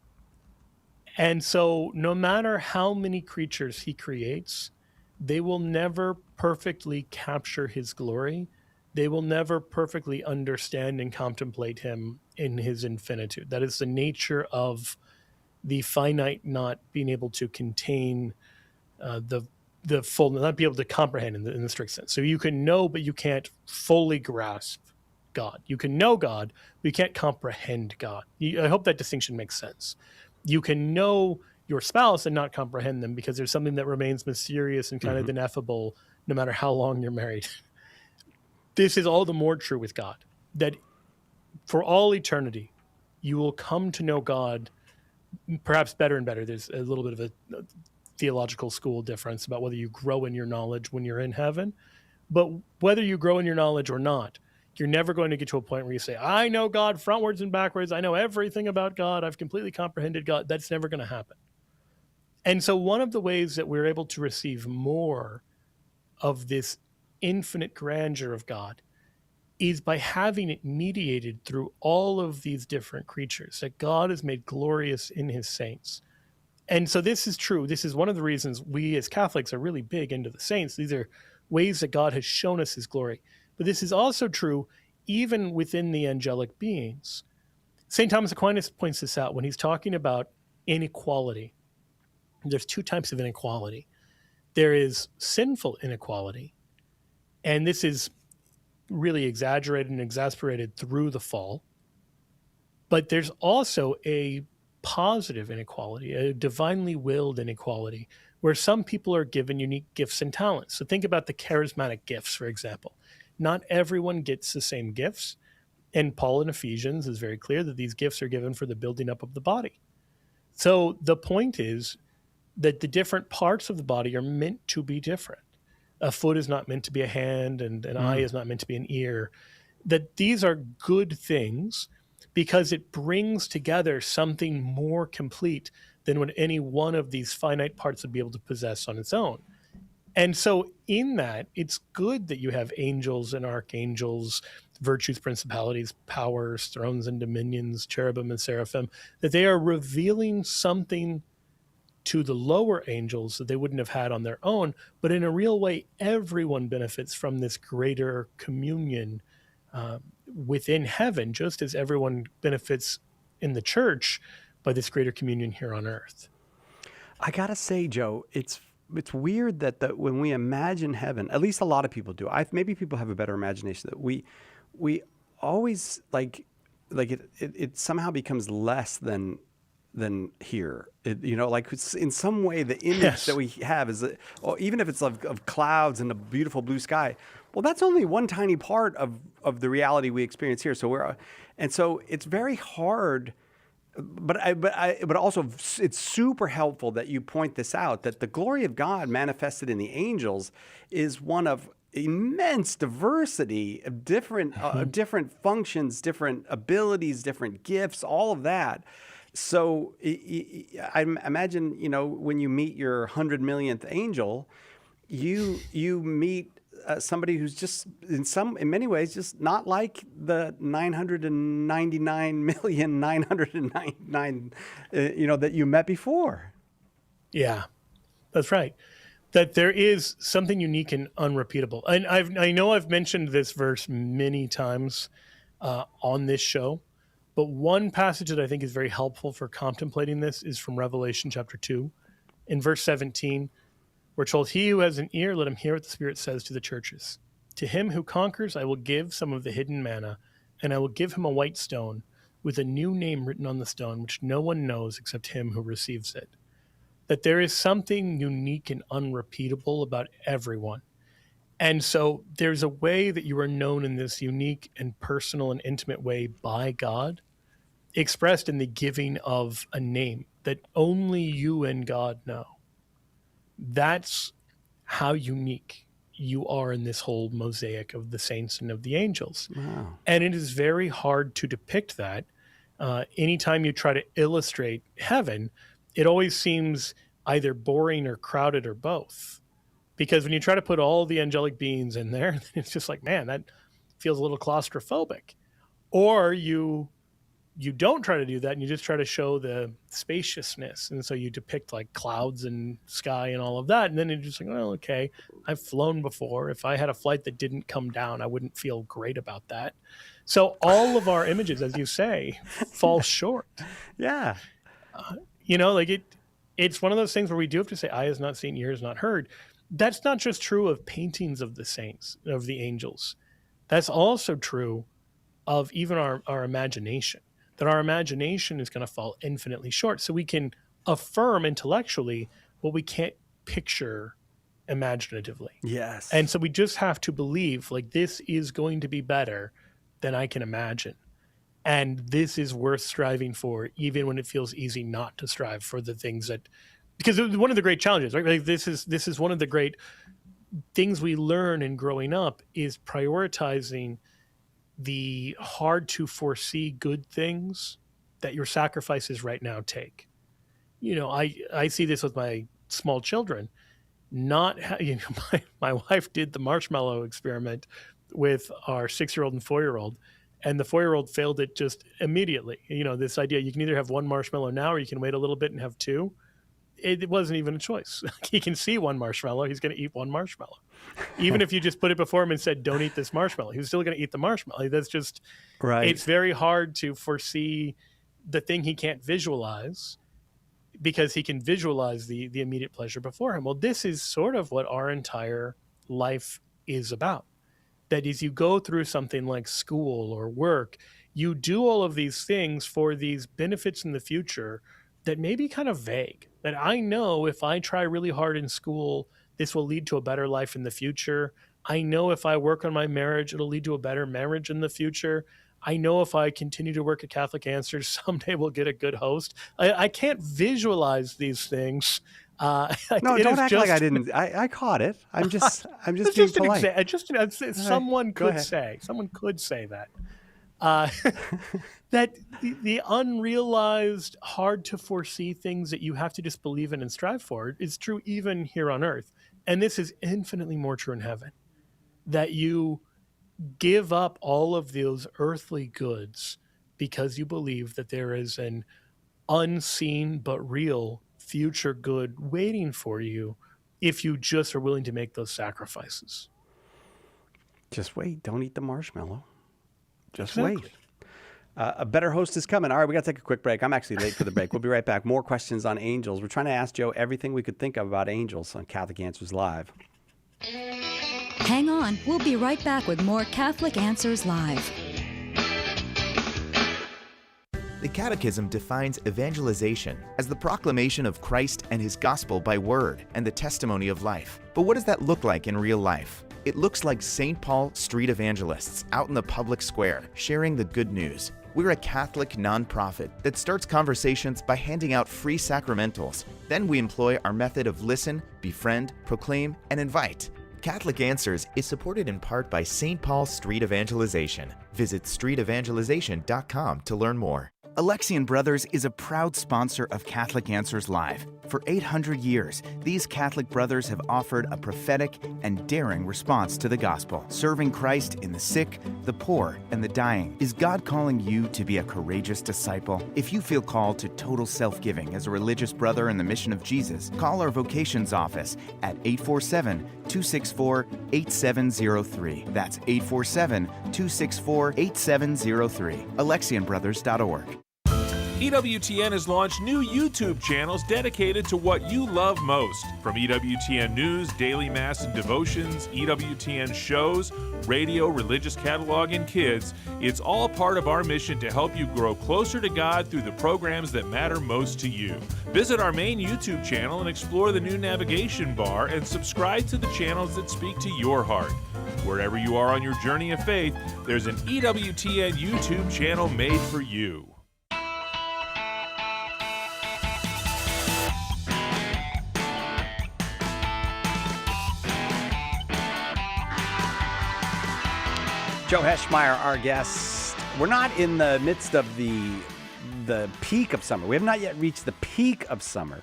And so no matter how many creatures he creates, they will never perfectly capture his glory. They will never perfectly understand and contemplate him in his infinitude. That is the nature of the finite not being able to contain the full, not be able to comprehend in the strict sense. So you can know, but you can't fully grasp God. You can know God, but you can't comprehend God. I hope that distinction makes sense. You can know your spouse and not comprehend them because there's something that remains mysterious and kind of ineffable no matter how long you're married. This is all the more true with God, that for all eternity, you will come to know God perhaps better and better. There's a little bit of a theological school difference about whether you grow in your knowledge when you're in heaven. But whether you grow in your knowledge or not, you're never going to get to a point where you say, I know God frontwards and backwards. I know everything about God. I've completely comprehended God. That's never going to happen. And so one of the ways that we're able to receive more of this infinite grandeur of God is by having it mediated through all of these different creatures that God has made glorious in his saints. And so this is true. This is one of the reasons we as Catholics are really big into the saints. These are ways that God has shown us his glory. But this is also true even within the angelic beings. St. Thomas Aquinas points this out when he's talking about inequality. There's 2 types of inequality. There is sinful inequality, and this is really exaggerated and exasperated through the fall. But there's also a positive inequality, a divinely willed inequality, where some people are given unique gifts and talents. So think about the charismatic gifts, for example. Not everyone gets the same gifts. And Paul in Ephesians is very clear that these gifts are given for the building up of the body. So the point is that the different parts of the body are meant to be different. A foot is not meant to be a hand, and an eye is not meant to be an ear. That these are good things because it brings together something more complete than what any one of these finite parts would be able to possess on its own. And so in that, it's good that you have angels and archangels, virtues, principalities, powers, thrones and dominions, cherubim and seraphim, that they are revealing something to the lower angels that they wouldn't have had on their own. But in a real way, everyone benefits from this greater communion within heaven, just as everyone benefits in the church by this greater communion here on earth.
I gotta say, Joe, it's weird that when we imagine heaven, at least a lot of people do. Maybe people have a better imagination, that we always like it somehow becomes less than here. Like in some way the image that we have is or even if it's of clouds and a beautiful blue sky. Well, that's only one tiny part of the reality we experience here. So so it's very hard. But also it's super helpful that you point this out, that the glory of God manifested in the angels is one of immense diversity of different functions, different abilities, different gifts, all of that. So I imagine, when you meet your 100 millionth angel, you meet somebody who's just in many ways just not like the 999,999 that you met before.
Yeah, that's right. That there is something unique and unrepeatable. And I know I've mentioned this verse many times on this show, but one passage that I think is very helpful for contemplating this is from Revelation chapter 2. In verse 17, we're told, "He who has an ear, let him hear what the Spirit says to the churches. To him who conquers, I will give some of the hidden manna, and I will give him a white stone with a new name written on the stone, which no one knows except him who receives it." That there is something unique and unrepeatable about everyone. And so there's a way that you are known in this unique and personal and intimate way by God, expressed in the giving of a name that only you and God know. That's how unique you are in this whole mosaic of the saints and of the angels.
Wow.
And it is very hard to depict that. Anytime you try to illustrate heaven, it always seems either boring or crowded or both. Because when you try to put all the angelic beings in there, it's just like, man, that feels a little claustrophobic. Or you don't try to do that, and you just try to show the spaciousness. And so you depict like clouds and sky and all of that. And then you're just like, well, okay, I've flown before. If I had a flight that didn't come down, I wouldn't feel great about that. So all of our images, as you say, fall short.
Yeah.
It's one of those things where we do have to say, eye has not seen, ear has not heard. That's not just true of paintings of the saints, of the angels. That's also true of even our imagination, that our imagination is going to fall infinitely short. So we can affirm intellectually what we can't picture imaginatively.
Yes.
And so we just have to believe, like, this is going to be better than I can imagine. And this is worth striving for, even when it feels easy not to strive for the things that, because one of the great challenges, right? Like this is one of the great things we learn in growing up is prioritizing the hard to foresee good things that your sacrifices right now take. I see this with my small children. My wife did the marshmallow experiment with our 6-year-old and 4-year-old. And the 4-year-old failed it just immediately. This idea, you can either have one marshmallow now or you can wait a little bit and have two. It wasn't even a choice. He can see one marshmallow. He's going to eat one marshmallow. Even if you just put it before him and said, don't eat this marshmallow, he's still going to eat the marshmallow. That's just,
right.
It's very hard to foresee the thing he can't visualize because he can visualize the immediate pleasure before him. Well, this is sort of what our entire life is about. That is, you go through something like school or work, you do all of these things for these benefits in the future that may be kind of vague. That I know if I try really hard in school, this will lead to a better life in the future. I know if I work on my marriage, it'll lead to a better marriage in the future. I know if I continue to work at Catholic Answers, someday we'll get a good I can't visualize these things.
No, don't act like I didn't. I caught it. I'm just being polite.
Someone could say that. Uh, that the unrealized, hard to foresee things that you have to just believe in and strive for is true even here on earth. And this is infinitely more true in heaven. That you give up all of those earthly goods because you believe that there is an unseen but real future good waiting for you if you just are willing to make those sacrifices.
Just wait. Don't eat the marshmallow. Just
Exactly.
wait. A better host is coming. All right, we got to take a quick break. I'm actually late for the break. We'll be right back. More questions on angels. We're trying to ask Joe everything we could think of about angels on Catholic Answers Live.
Hang on. We'll be right back with more Catholic Answers Live.
The Catechism defines evangelization as the proclamation of Christ and His gospel by word and the testimony of life. But what does that look like in real life? It looks like St. Paul street evangelists out in the public square sharing the good news. We're a Catholic nonprofit that starts conversations by handing out free sacramentals. Then we employ our method of listen, befriend, proclaim, and invite. Catholic Answers is supported in part by St. Paul Street Evangelization. Visit streetevangelization.com to learn more. Alexian Brothers is a proud sponsor of Catholic Answers Live. For 800 years, these Catholic brothers have offered a prophetic and daring response to the gospel, serving Christ in the sick, the poor, and the dying. Is God calling you to be a courageous disciple? If you feel called to total self-giving as a religious brother in the mission of Jesus, call our vocations office at 847-264-8703. That's 847-264-8703. AlexianBrothers.org.
EWTN has launched new YouTube channels dedicated to what you love most. From EWTN News, Daily Mass and Devotions, EWTN shows, radio, religious catalog, and kids, it's all part of our mission to help you grow closer to God through the programs that matter most to you. Visit our main YouTube channel and explore the new navigation bar and subscribe to the channels that speak to your heart. Wherever you are on your journey of faith, there's an EWTN YouTube channel made for you.
Joe Heschmeyer, our guest. We're not in the midst of the peak of summer. We have not yet reached the peak of summer.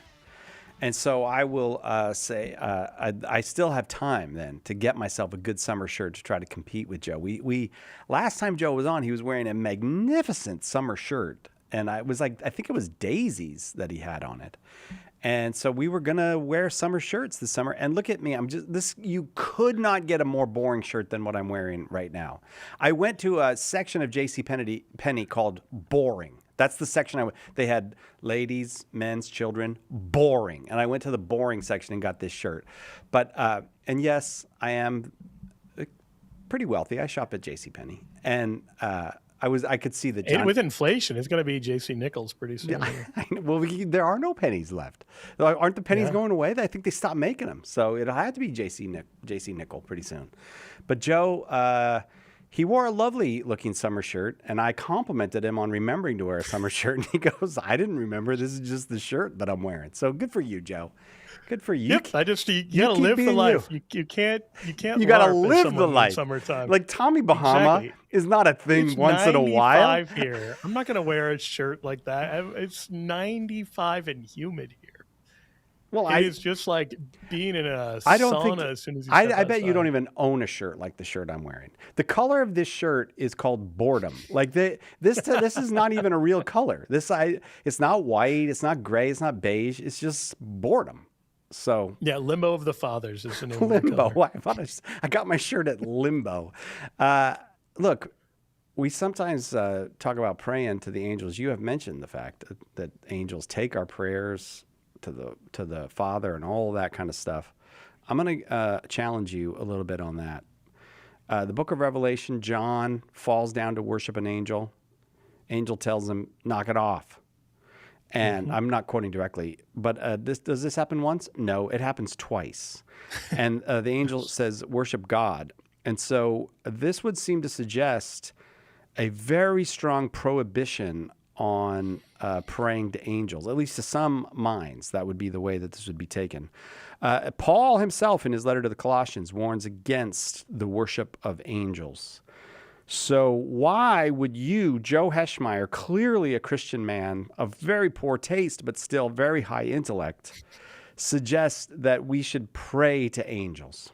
And so I will say I still have time then to get myself a good summer shirt to try to compete with Joe. We last time Joe was on, he was wearing a magnificent summer shirt. And I think it was daisies that he had on it. And so we were going to wear summer shirts this summer. And look at me. You could not get a more boring shirt than what I'm wearing right now. I went to a section of JCPenney called Boring. That's the section they had ladies, men's, children, boring. And I went to the boring section and got this shirt. But, and yes, I am pretty wealthy. I shop at JCPenney. And, I could see the
with inflation, it's going to be J.C. Nichols pretty soon.
Well, there are no pennies left. Aren't the pennies going away? I think they stopped making them. So it'll have to be J.C. Nickel pretty soon. But Joe, he wore a lovely looking summer shirt, and I complimented him on remembering to wear a summer shirt. And he goes, "I didn't remember. This is just the shirt that I'm wearing." So good for you, Joe. Good for you.
Yep, you gotta live the life. You can't.
You gotta live the life.
Summertime.
Like Tommy Bahama is not a thing
it's
once in a while.
95 here. I'm not gonna wear a shirt like that. It's 95 and humid here.
Well,
it's just like being in a sauna as soon as you step
I bet you
outside.
don't even own a shirt like the shirt I'm wearing. The color of this shirt is called boredom. Like this is not even a real color. It's not white. It's not gray. It's not beige. It's just boredom. So
yeah, Limbo of the Fathers is the name of the
Limbo.
color.
I got my shirt at Limbo. Look, we sometimes talk about praying to the angels. You have mentioned the fact that angels take our prayers to the Father and all that kind of stuff. I'm going to challenge you a little bit on that. The book of Revelation, John falls down to worship an angel. Angel tells him, knock it off. And I'm not quoting directly, but does this happen once? No, it happens twice. And the angel says, worship God. And so this would seem to suggest a very strong prohibition on praying to angels, at least to some minds. That would be the way that this would be taken. Paul himself, in his letter to the Colossians, warns against the worship of angels. So why would you, Joe Heschmeyer, clearly a Christian man of very poor taste but still very high intellect, suggest that we should pray to angels?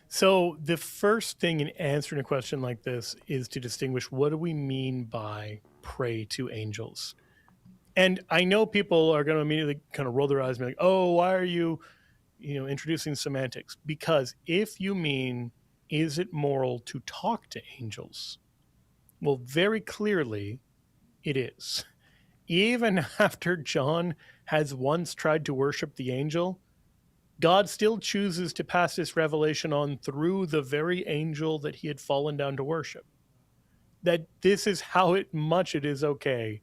So the first thing in answering a question like this is to distinguish, what do we mean by pray to angels? And I know people are going to immediately kind of roll their eyes and be like, oh, why are you introducing semantics? Because if you mean, is it moral to talk to angels? Well, very clearly it is. Even after John has once tried to worship the angel, God still chooses to pass this revelation on through the very angel that he had fallen down to worship. That this is how much it is okay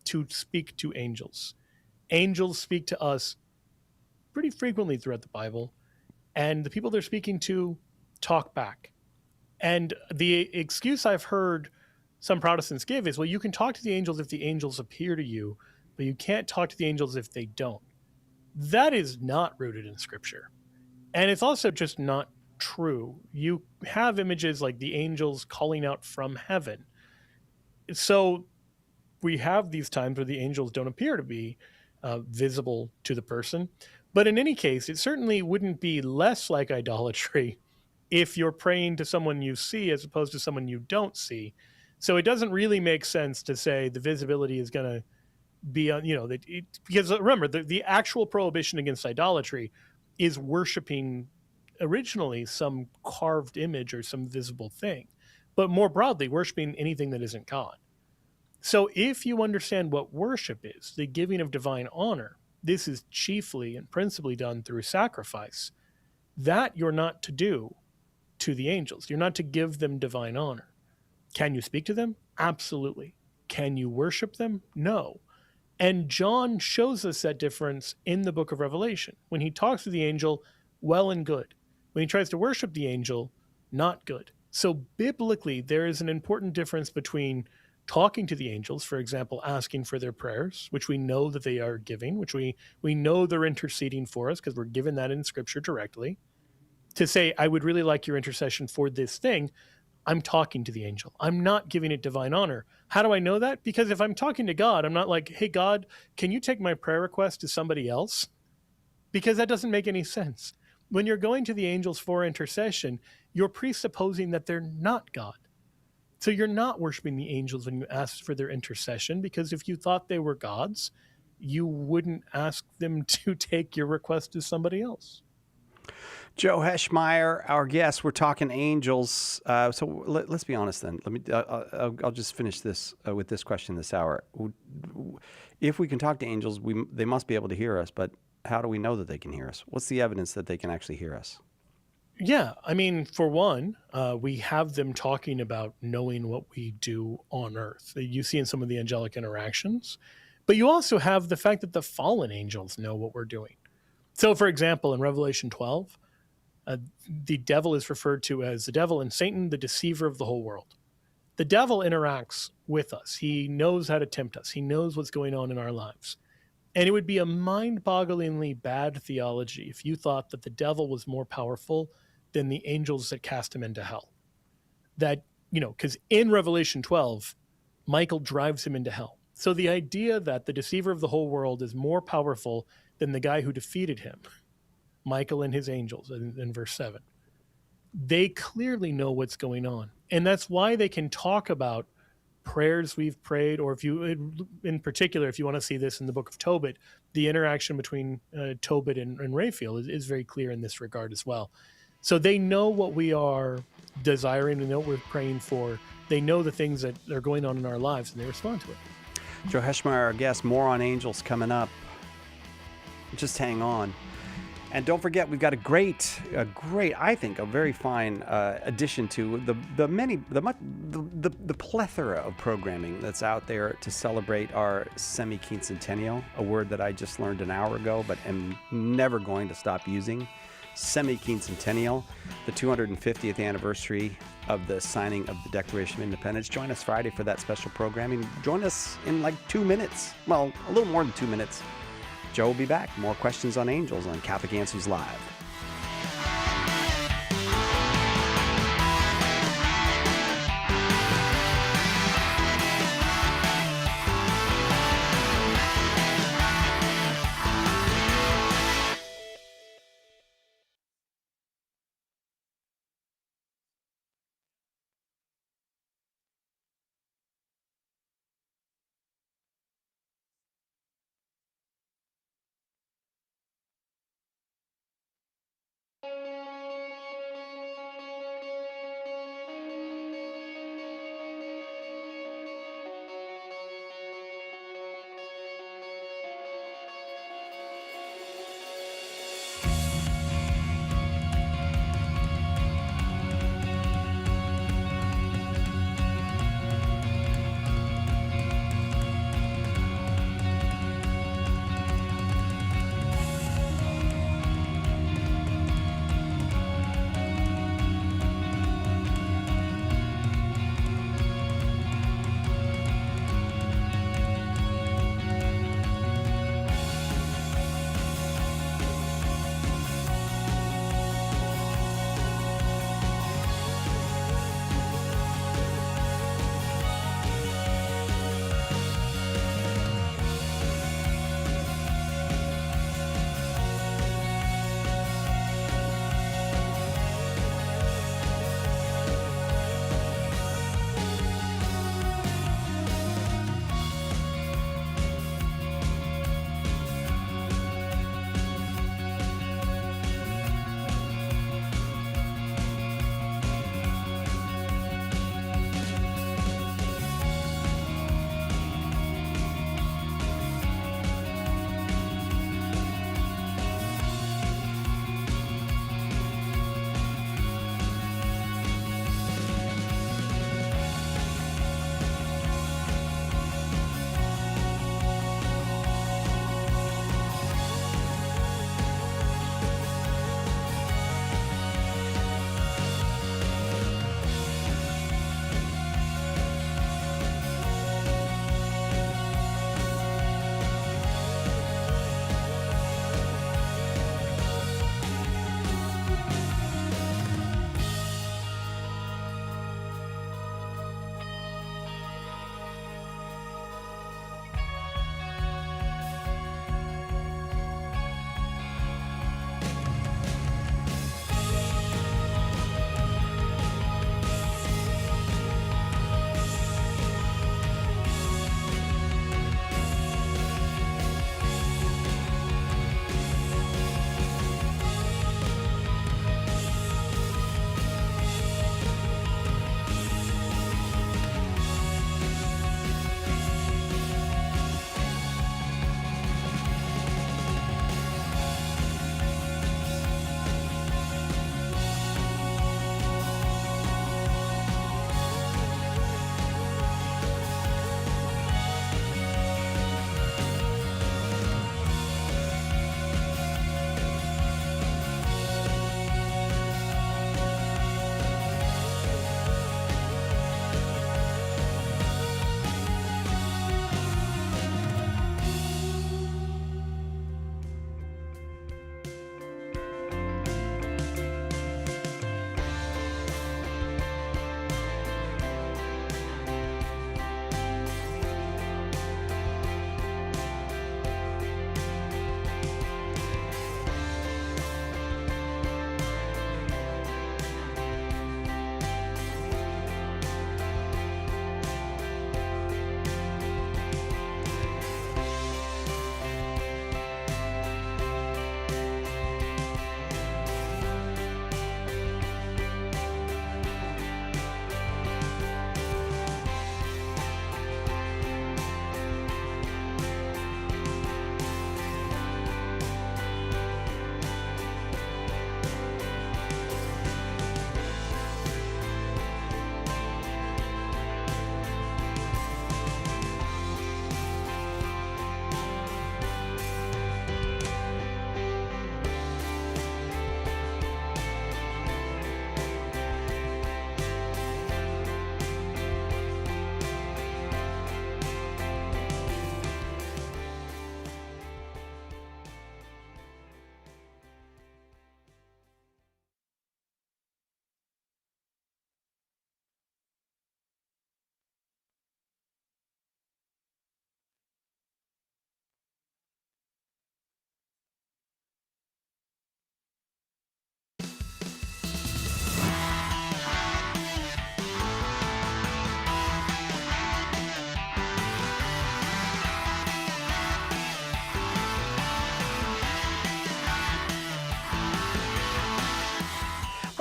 to speak to angels. Angels speak to us pretty frequently throughout the Bible, and the people they're speaking to talk back. And the excuse I've heard some Protestants give is, well, you can talk to the angels if the angels appear to you, but you can't talk to the angels if they don't. That is not rooted in Scripture. And it's also just not true. You have images like the angels calling out from heaven. So we have these times where the angels don't appear to be visible to the person. But in any case, it certainly wouldn't be less like idolatry if you're praying to someone you see as opposed to someone you don't see. So it doesn't really make sense to say the visibility is going to be on, because remember, the actual prohibition against idolatry is worshiping originally some carved image or some visible thing, but more broadly, worshiping anything that isn't God. So if you understand what worship is, the giving of divine honor, this is chiefly and principally done through sacrifice. That you're not to do to the angels. You're not to give them divine honor. Can you speak to them? Absolutely. Can you worship them? No. And John shows us that difference in the book of Revelation. When he talks to the angel, well and good. When he tries to worship the angel, not good. So biblically, there is an important difference between talking to the angels, for example, asking for their prayers, which we know that they are giving, which we know they're interceding for us because we're given that in Scripture directly. To say, I would really like your intercession for this thing, I'm talking to the angel. I'm not giving it divine honor. How do I know that? Because if I'm talking to God, I'm not like, hey, God, can you take my prayer request to somebody else? Because that doesn't make any sense. When you're going to the angels for intercession, you're presupposing that they're not God. So you're not worshiping the angels when you ask for their intercession, because if you thought they were gods, you wouldn't ask them to take your request to somebody else.
Joe Heschmeyer, our guest. We're talking angels. So let's be honest then. I'll just finish this with this question this hour. If we can talk to angels, they must be able to hear us, but how do we know that they can hear us? What's the evidence that they can actually hear us?
Yeah, I mean, for one, we have them talking about knowing what we do on earth. You see in some of the angelic interactions, but you also have the fact that the fallen angels know what we're doing. So, for example, in Revelation 12, the devil is referred to as the devil and Satan, the deceiver of the whole world. The devil interacts with us. He knows how to tempt us. He knows what's going on in our lives. And it would be a mind-bogglingly bad theology if you thought that the devil was more powerful than the angels that cast him into hell. That, because in Revelation 12, Michael drives him into hell. So the idea that the deceiver of the whole world is more powerful than the guy who defeated him, Michael and his angels, in verse 7, they clearly know what's going on. And that's why they can talk about prayers we've prayed, or if you, in particular, if you want to see this in the book of Tobit, the interaction between Tobit and Raphael is very clear in this regard as well. So they know what we are desiring, they know what we're praying for, they know the things that are going on in our lives, and they respond to it.
Joe Heschmeyer, our guest. More on angels coming up. Just hang on. And don't forget, we've got a great, I think, a very fine addition to the plethora of programming that's out there to celebrate our semi-quincentennial, a word that I just learned an hour ago, but am never going to stop using. Semi-quincentennial, the 250th anniversary of the signing of the Declaration of Independence. Join us Friday for that special programming. Join us in like 2 minutes. Well, a little more than 2 minutes. Joe will be back. More questions on angels on Catholic Answers Live.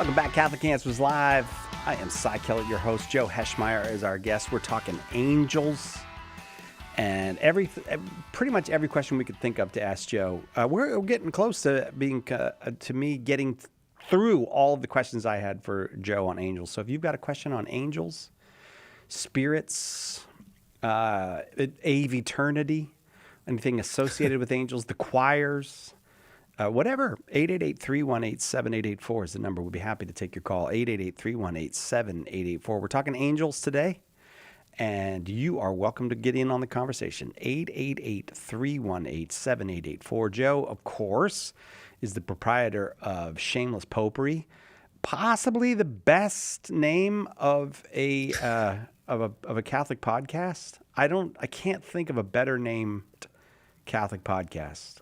Welcome back, Catholic Answers Live. I am Cy Kellett, your host. Joe Heschmeyer is our guest. We're talking angels, and pretty much every question we could think of to ask Joe. We're getting close to being to me getting through all of the questions I had for Joe on angels. So if you've got a question on angels, spirits, ave eternity, anything associated with angels, the choirs, whatever, 888-318-7884 is the number. We'd be happy to take your call, 888-318-7884. We're talking angels today, and you are welcome to get in on the conversation, 888-318-7884. Joe, of course, is the proprietor of Shameless Popery, possibly the best name of a Catholic podcast. I can't think of a better named Catholic podcast.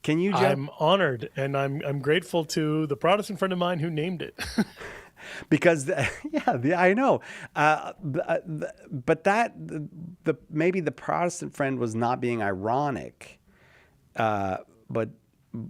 Can you, Joe?
I'm honored, and I'm grateful to the Protestant friend of mine who named it.
Because, I know. But maybe the Protestant friend was not being ironic, but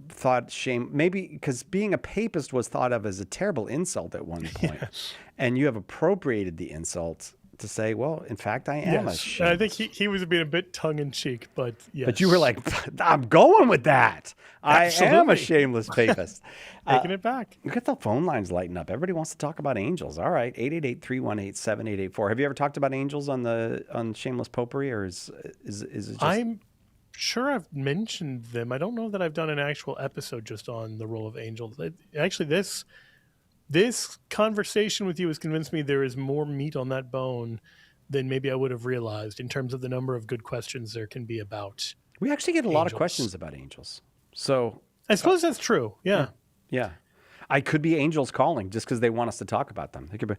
thought maybe because being a papist was thought of as a terrible insult at one point. Yes. And you have appropriated the insult to say, well, in fact, I am a shameless.
I think he was being a bit tongue-in-cheek, but yes.
But you were like, I'm going with that. Absolutely. I am a shameless papist.
Taking it back.
Look at the phone lines lighting up. Everybody wants to talk about angels. All right, 888-318-7884. Have you ever talked about angels on Shameless Popery, or is it just...
I'm sure I've mentioned them. I don't know that I've done an actual episode just on the role of angels. Actually, this conversation with you has convinced me there is more meat on that bone than maybe I would have realized in terms of the number of good questions there can be about.
We actually get a lot of questions about angels. So
I suppose that's true. Yeah.
Yeah. I could be angels calling just because they want us to talk about them. They could be,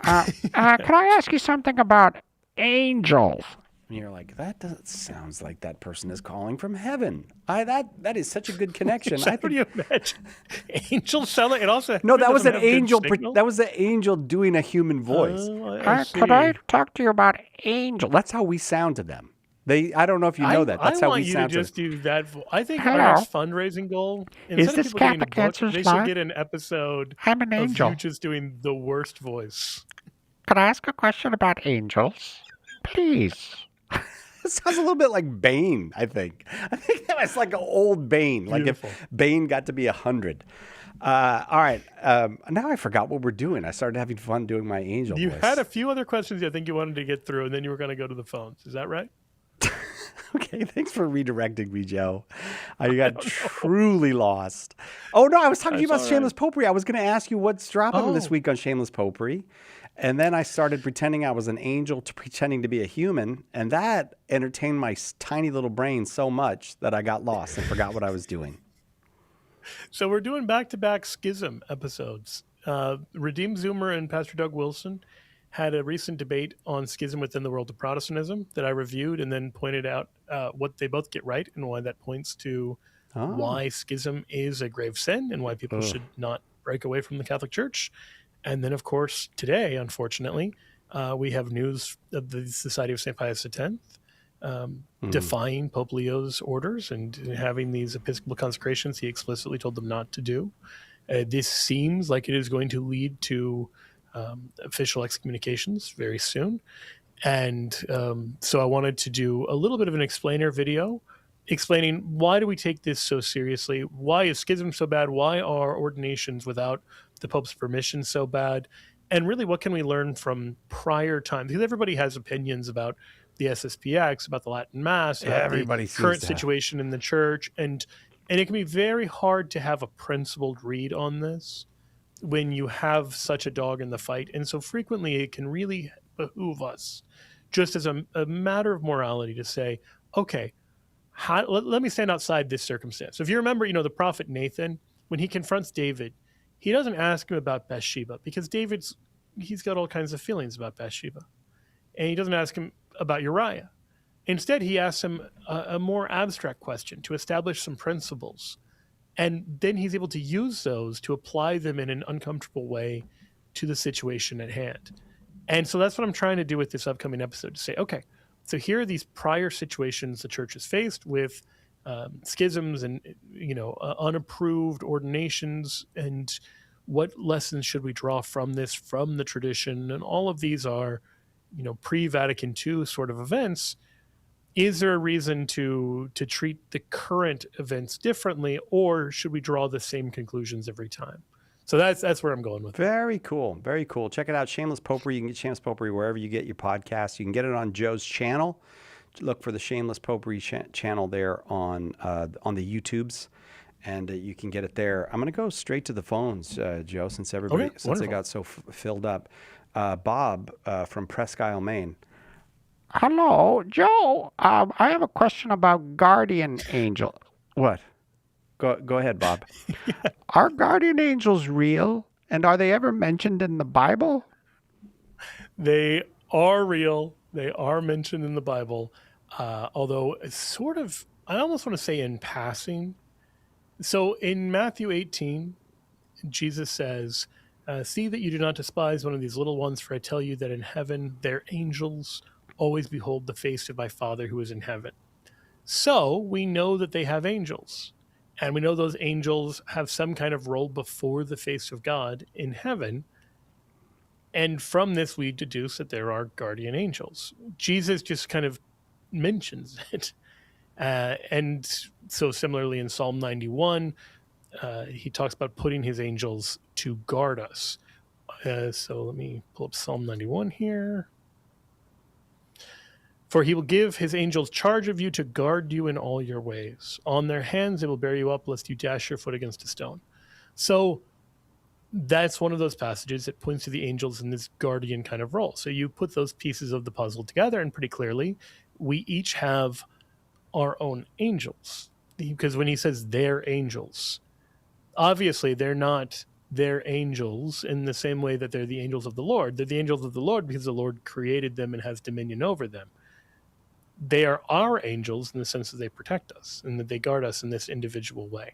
can I ask you something about angels? And you're like, sounds like that person is calling from heaven. That is such a good connection.
How do you imagine angels sound like it? Also,
no, that was an angel. That was the angel doing a human voice. Could I talk to you about angel? That's how we sound to them. I don't know if you know that. That's how we sound.
I want you to just do that. I think our next fundraising goal is this Catholic Answers Live? They should get an episode.
I'm an angel.
Of you just doing the worst voice.
Could I ask a question about angels, please?
It sounds a little bit like Bane, I think. I think that was like an old Bane.
Beautiful.
Like if Bane got to be 100. All right. Now I forgot what we're doing. I started having fun doing my angel
You
voice.
had a few other questions I think you wanted to get through, and then you were going to go to the phones. Is that right?
Okay, thanks for redirecting me, Joe. I got truly lost. Oh, no, I was talking to you about Shameless Popery. I was going to ask you what's dropping this week on Shameless Popery. And then I started pretending I was an angel to pretending to be a human. And that entertained my tiny little brain so much that I got lost and forgot what I was doing.
So we're doing back-to-back schism episodes. Redeemed Zoomer and Pastor Doug Wilson had a recent debate on schism within the world of Protestantism that I reviewed and then pointed out what they both get right and why that points to why schism is a grave sin and why people should not break away from the Catholic Church. And then, of course, today, unfortunately, we have news of the Society of St. Pius X defying Pope Leo's orders and having these Episcopal consecrations he explicitly told them not to do. This seems like it is going to lead to official excommunications very soon. And so I wanted to do a little bit of an explainer video explaining why do we take this so seriously? Why is schism so bad? Why are ordinations without the Pope's permission so bad? And really, what can we learn from prior times? Because everybody has opinions about the SSPX, about the Latin Mass, about the current situation in the Church. And it can be very hard to have a principled read on this when you have such a dog in the fight. And so frequently it can really behoove us, just as a matter of morality, to say, okay, let me stand outside this circumstance. So if you remember, the prophet Nathan, when he confronts David, he doesn't ask him about Bathsheba because he's got all kinds of feelings about Bathsheba. And he doesn't ask him about Uriah. Instead, he asks him a more abstract question to establish some principles. And then he's able to use those to apply them in an uncomfortable way to the situation at hand. And so that's what I'm trying to do with this upcoming episode, to say, okay, so here are these prior situations the Church has faced with schisms and, unapproved ordinations. And what lessons should we draw from this, from the tradition? And all of these are, pre-Vatican II sort of events. Is there a reason to treat the current events differently, or should we draw the same conclusions every time? So that's where I'm going with it.
Very cool. Very cool. Check it out. Shameless Popery. You can get Shameless Popery wherever you get your podcasts. You can get it on Joe's channel. Look for the Shameless Popery channel there on the YouTubes, and you can get it there. I'm going to go straight to the phones, Joe, since they got so filled up. Bob from Presque Isle, Maine.
Hello, Joe. I have a question about guardian angel.
What? Go ahead, Bob.
Are guardian angels real? And are they ever mentioned in the Bible?
They are real. They are mentioned in the Bible, although it's sort of, I almost want to say in passing. So in Matthew 18, Jesus says, see that you do not despise one of these little ones, for I tell you that in heaven their angels always behold the face of my Father who is in heaven. So we know that they have angels. And we know those angels have some kind of role before the face of God in heaven. And from this, we deduce that there are guardian angels. Jesus just kind of mentions it. And so similarly in Psalm 91, he talks about putting his angels to guard us. So let me pull up Psalm 91 here. For he will give his angels charge of you to guard you in all your ways. On their hands they will bear you up, lest you dash your foot against a stone. So that's one of those passages that points to the angels in this guardian kind of role. So you put those pieces of the puzzle together, and pretty clearly, we each have our own angels. Because when he says they're angels, obviously they're not their angels in the same way that they're the angels of the Lord. They're the angels of the Lord because the Lord created them and has dominion over them. They are our angels in the sense that they protect us and that they guard us in this individual way.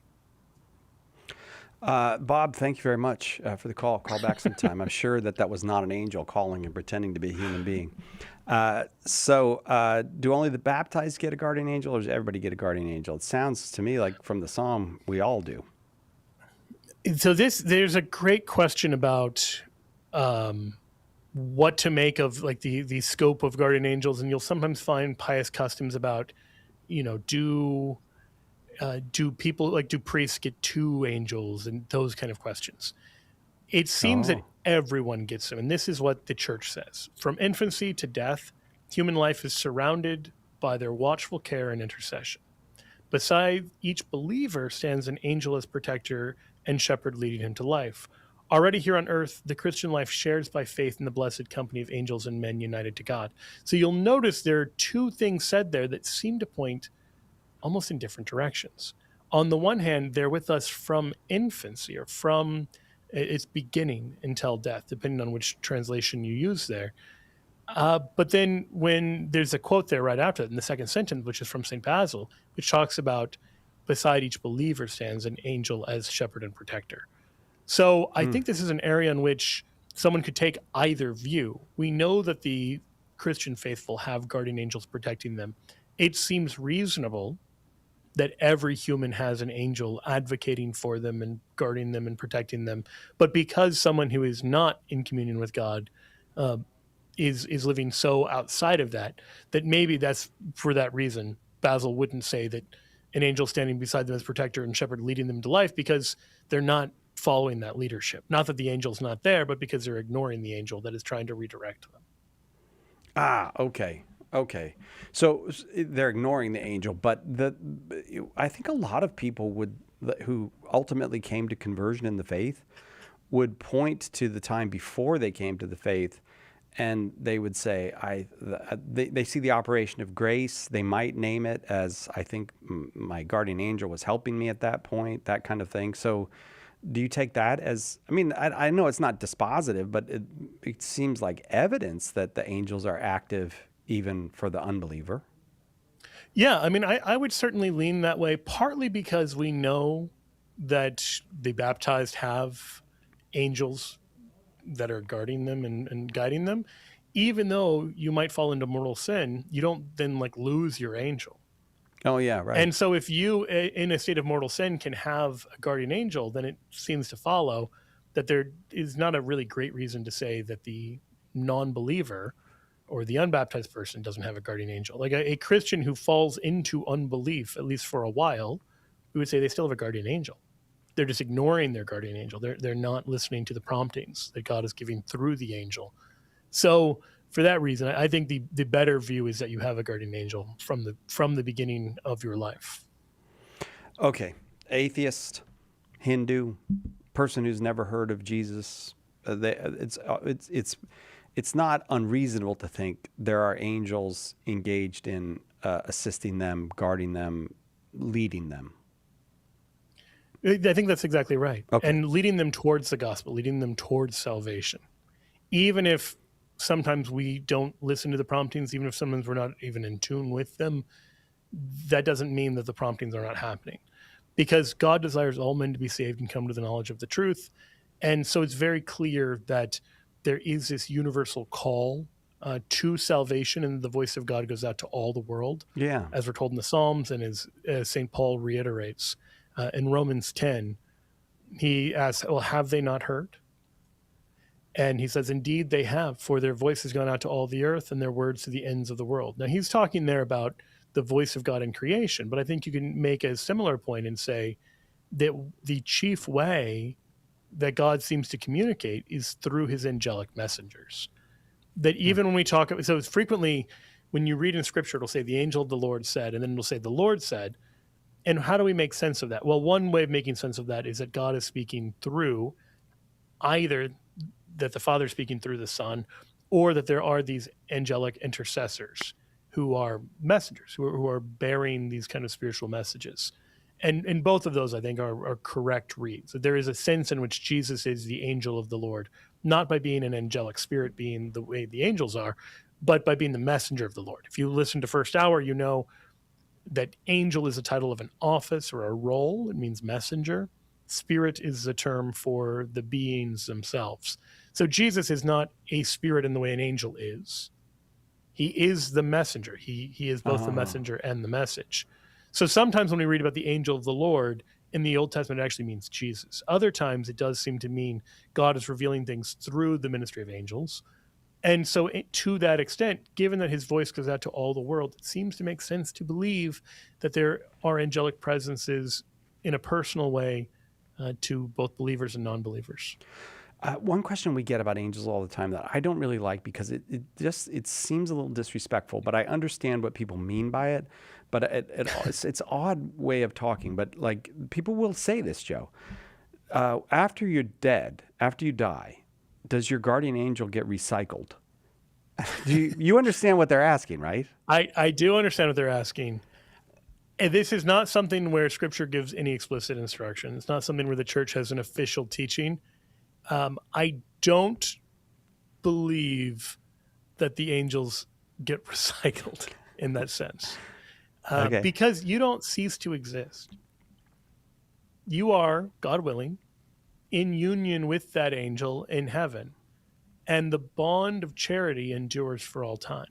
Bob, thank you very much for the call. Call back sometime. I'm sure that was not an angel calling and pretending to be a human being. So do only the baptized get a guardian angel, or does everybody get a guardian angel? It sounds to me like from the psalm, we all do.
So there's a great question about what to make of like the scope of guardian angels, and you'll sometimes find pious customs about, do people, like, do priests get two angels, and those kind of questions. It seems that everyone gets them, and this is what the church says. From infancy to death, human life is surrounded by their watchful care and intercession. Beside each believer stands an angel as protector and shepherd leading him to life. Already here on earth, the Christian life shares by faith in the blessed company of angels and men united to God. So you'll notice there are two things said there that seem to point almost in different directions. On the one hand, they're with us from infancy, or from its beginning until death, depending on which translation you use there. But then when there's a quote there right after it in the second sentence, which is from St. Basil, which talks about beside each believer stands an angel as shepherd and protector. So I think this is an area in which someone could take either view. We know that the Christian faithful have guardian angels protecting them. It seems reasonable that every human has an angel advocating for them and guarding them and protecting them. But because someone who is not in communion with God is living so outside of that maybe that's for that reason Basil wouldn't say that an angel standing beside them as protector and shepherd leading them to life, because they're not following that leadership. Not that the angel's not there, but because they're ignoring the angel that is trying to redirect them.
Okay. So they're ignoring the angel, but I think a lot of people who ultimately came to conversion in the faith would point to the time before they came to the faith, and they would say, they see the operation of grace. They might name it as, I think my guardian angel was helping me at that point, that kind of thing. So do you take that as, I know it's not dispositive, but it seems like evidence that the angels are active even for the unbeliever.
Yeah, I would certainly lean that way, partly because we know that the baptized have angels that are guarding them and guiding them. Even though you might fall into mortal sin, you don't then lose your angel.
Oh, yeah, right.
And so if you, in a state of mortal sin, can have a guardian angel, then it seems to follow that there is not a really great reason to say that the non-believer or the unbaptized person doesn't have a guardian angel. Like a Christian who falls into unbelief, at least for a while, we would say they still have a guardian angel. They're just ignoring their guardian angel. They're not listening to the promptings that God is giving through the angel. So for that reason, I think the better view is that you have a guardian angel from the beginning of your life.
Okay, atheist, Hindu, person who's never heard of Jesus, it's not unreasonable to think there are angels engaged in assisting them, guarding them, leading them.
I think that's exactly right.
Okay.
And leading them towards the gospel, leading them towards salvation. Even if sometimes we don't listen to the promptings, even if sometimes we're not even in tune with them, that doesn't mean that the promptings are not happening. Because God desires all men to be saved and come to the knowledge of the truth. And so it's very clear that there is this universal call to salvation, and the voice of God goes out to all the world.
Yeah.
As we're told in the Psalms, and as St. Paul reiterates. In Romans 10, he asks, well, have they not heard? And he says, indeed they have, for their voice has gone out to all the earth and their words to the ends of the world. Now he's talking there about the voice of God in creation, but I think you can make a similar point and say that the chief way that God seems to communicate is through his angelic messengers. That even when we talk, so it's frequently when you read in scripture, it'll say the angel of the Lord said, and then it'll say the Lord said. And how do we make sense of that? Well, one way of making sense of that is that God is speaking through either that the Father is speaking through the Son, or that there are these angelic intercessors who are messengers, who are bearing these kind of spiritual messages. And both of those, I think, are correct reads. That there is a sense in which Jesus is the angel of the Lord, not by being an angelic spirit, being the way the angels are, but by being the messenger of the Lord. If you listen to First Hour, you know that angel is a title of an office or a role. It means messenger. Spirit is a term for the beings themselves. So Jesus is not a spirit in the way an angel is. He is the messenger. He is both the messenger and the message. So sometimes when we read about the angel of the Lord in the Old Testament, it actually means Jesus. Other times it does seem to mean God is revealing things through the ministry of angels. And so to that extent, given that his voice goes out to all the world, it seems to make sense to believe that there are angelic presences in a personal way to both believers and non-believers.
One question we get about angels all the time that I don't really like because it seems a little disrespectful, but I understand what people mean by it. But it's odd way of talking. But like people will say this, Joe, after you're dead, after you die, does your guardian angel get recycled? Do you understand what they're asking, right?
I do understand what they're asking. And this is not something where Scripture gives any explicit instruction. It's not something where the church has an official teaching. I don't believe that the angels get recycled in that sense.
Okay.
Because you don't cease to exist. You are, God willing, in union with that angel in heaven. And the bond of charity endures for all time.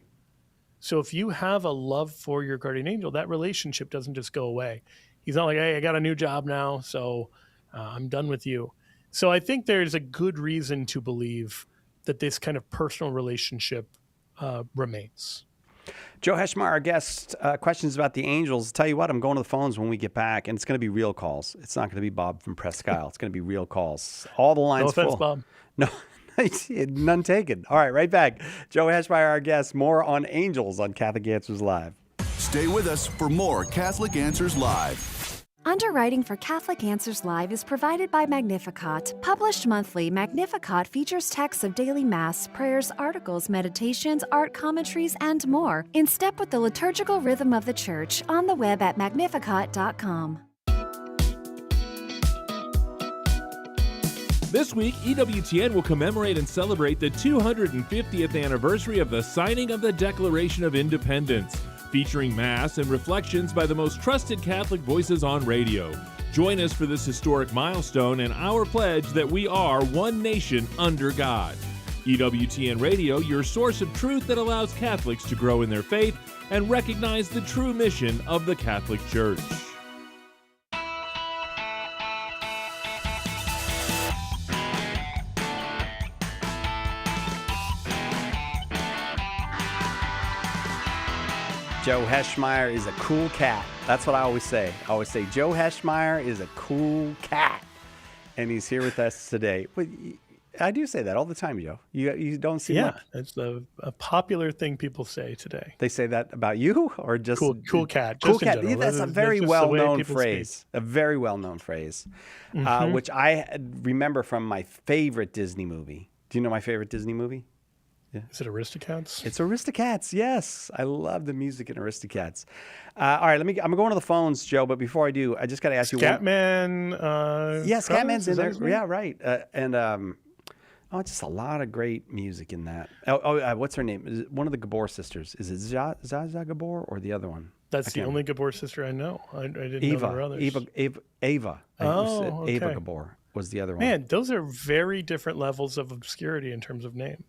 So if you have a love for your guardian angel, that relationship doesn't just go away. He's not like, hey, I got a new job now, so I'm done with you. So I think there's a good reason to believe that this kind of personal relationship remains.
Joe Heschmeyer, our guest, questions about the angels. Tell you what, I'm going to the phones when we get back, and it's going to be real calls. It's not going to be Bob from Presque Isle. It's going to be real calls. All the lines
No offense,
full.
Bob.
No, none taken. All right, right back. Joe Heschmeyer, our guest. More on angels on Catholic Answers Live.
Stay with us for more Catholic Answers Live.
Underwriting for Catholic Answers Live is provided by Magnificat. Published monthly, Magnificat features texts of daily Mass, prayers, articles, meditations, art commentaries, and more, in step with the liturgical rhythm of the Church, on the web at magnificat.com.
This week, EWTN will commemorate and celebrate the 250th anniversary of the signing of the Declaration of Independence, featuring Mass and reflections by the most trusted Catholic voices on radio. Join us for this historic milestone and our pledge that we are one nation under God. EWTN Radio, your source of truth that allows Catholics to grow in their faith and recognize the true mission of the Catholic Church.
Joe Heschmeyer is a cool cat. That's what I always say. I always say Joe Heschmeyer is a cool cat. And he's here with us today. But I do say that all the time, Joe. You don't see much.
It's a popular thing people say today.
They say that about you, or just
cool cat?
Cool
just in
cat.
general.
Yeah, that's a very well-known phrase. A very well-known phrase, which I remember from my favorite Disney movie. Do you know my favorite Disney movie?
Yeah. Is it Aristocats?
It's Aristocats. Yes, I love the music in Aristocats. All right, I'm going to the phones, Joe. But before I do, I just got to ask you.
Scatman.
Yes, Scatman's in there. Yeah, right. Just a lot of great music in that. What's her name? Is it one of the Gabor sisters? Is it Zaza Gabor or the other one?
That's the only Gabor sister I know. I didn't know there were others.
Ava.
Okay.
Ava Gabor was the other one.
Man, those are very different levels of obscurity in terms of name.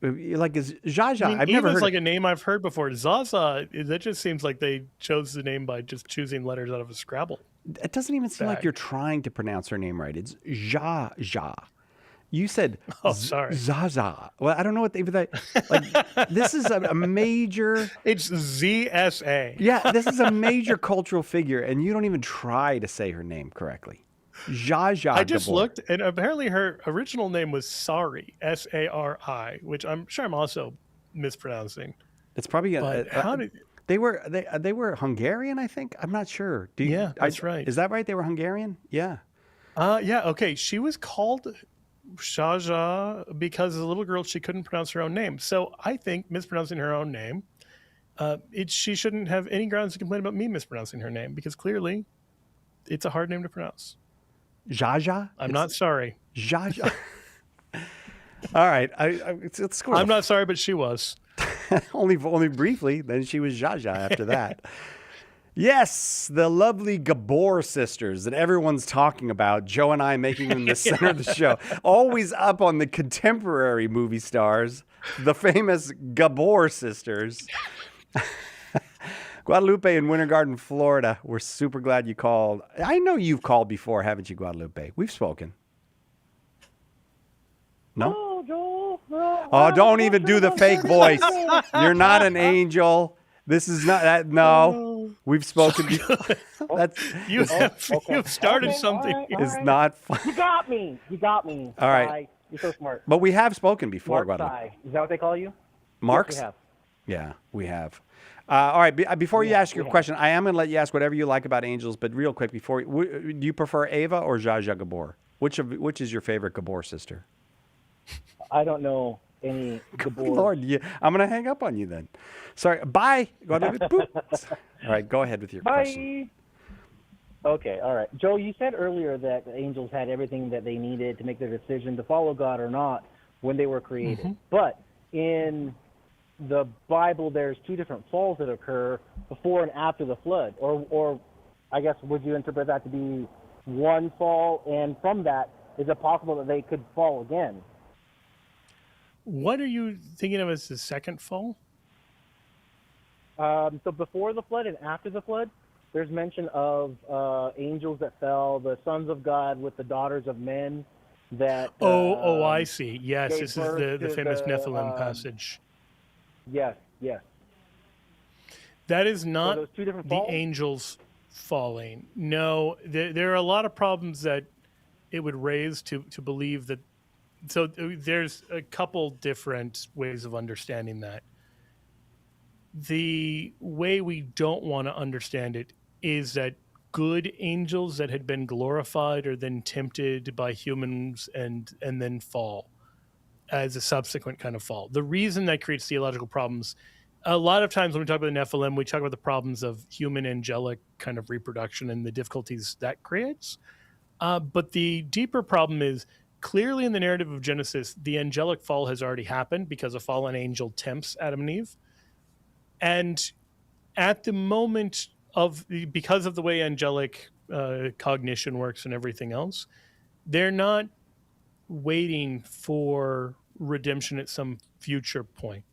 Like is Zsa Zsa? I've
never
never heard
like a name I've heard before. Zaza, that just seems like they chose the name by just choosing letters out of a Scrabble.
It doesn't even seem like you're trying to pronounce her name right. It's Zsa Zsa. You said
sorry.
Zaza. Well, I don't know what this is a major.
It's ZSA.
Yeah, this is a major cultural figure, and you don't even try to say her name correctly. Zsa Zsa.
I just
Gabor.
looked, and apparently her original name was Sari, Sari, which I'm sure I'm also mispronouncing.
It's probably
how did
they were Hungarian? I think I'm not sure.
That's right.
Is that right? They were Hungarian. Yeah.
Yeah. Okay. She was called Zsa Zsa because as a little girl she couldn't pronounce her own name. So I think mispronouncing her own name, she shouldn't have any grounds to complain about me mispronouncing her name because clearly it's a hard name to pronounce.
Zsa Zsa?
I'm not sorry.
Zsa Zsa. All right. It's cool.
I'm not sorry, but she was.
only briefly. Then she was Zsa Zsa after that. Yes, the lovely Gabor sisters that everyone's talking about. Joe and I making them the center of the show. Always up on the contemporary movie stars. The famous Gabor sisters. Guadalupe in Winter Garden, Florida. We're super glad you called. I know you've called before, haven't you, Guadalupe? We've spoken. No?
Oh, Joel. No,
oh, don't even do the fake voice. You're not an angel. This is not that. No, we've spoken before. That's
you've started something.
All right.
It's not fun.
You got me.
All right.
You're so smart.
But we have spoken before,
Mark
Guadalupe.
Is that what they call you?
Marks?
Yes, we have.
Yeah, we have. All right. Before you ask your question, I am going to let you ask whatever you like about angels. But real quick, do you prefer Ava or Zsa Zsa Gabor? Which is your favorite Gabor sister?
I don't know any Gabor.
Lord, I'm going to hang up on you then. Sorry. Bye. All right. Go ahead with your question.
Okay. All right. Joe, you said earlier that the angels had everything that they needed to make their decision to follow God or not when they were created.
Mm-hmm.
But in the Bible, there's two different falls that occur before and after the flood. Or I guess, would you interpret that to be one fall? And from that, is it possible that they could fall again?
What are you thinking of as the second fall?
So before the flood and after the flood, there's mention of angels that fell, the sons of God with the daughters of men. That
I see. Yes, this is the famous Nephilim passage.
Yes.
That is not
so two different
the
falls?
angels falling. No, there are a lot of problems that it would raise to believe that. So there's a couple different ways of understanding that. The way we don't want to understand it is that good angels that had been glorified are then tempted by humans and then fall as a subsequent kind of fall. The reason that creates theological problems, a lot of times when we talk about the Nephilim, we talk about the problems of human angelic kind of reproduction and the difficulties that creates. But the deeper problem is clearly in the narrative of Genesis, the angelic fall has already happened because a fallen angel tempts Adam and Eve. And at the moment because of the way angelic cognition works and everything else, they're not waiting for redemption at some future point.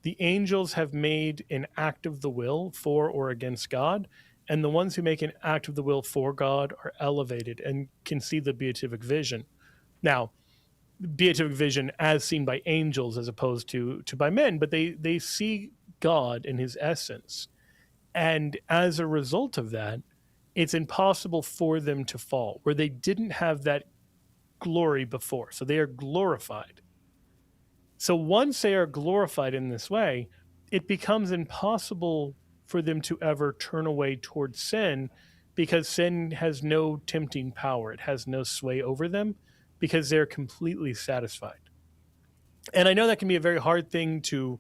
The angels have made an act of the will for or against God, and the ones who make an act of the will for God are elevated and can see the beatific vision. Now, beatific vision as seen by angels as opposed to by men, but they see God in his essence. And as a result of that, it's impossible for them to fall, where they didn't have that glory before. So they are glorified. So once they are glorified in this way, it becomes impossible for them to ever turn away towards sin, because sin has no tempting power. It has no sway over them because they're completely satisfied. And I know that can be a very hard thing to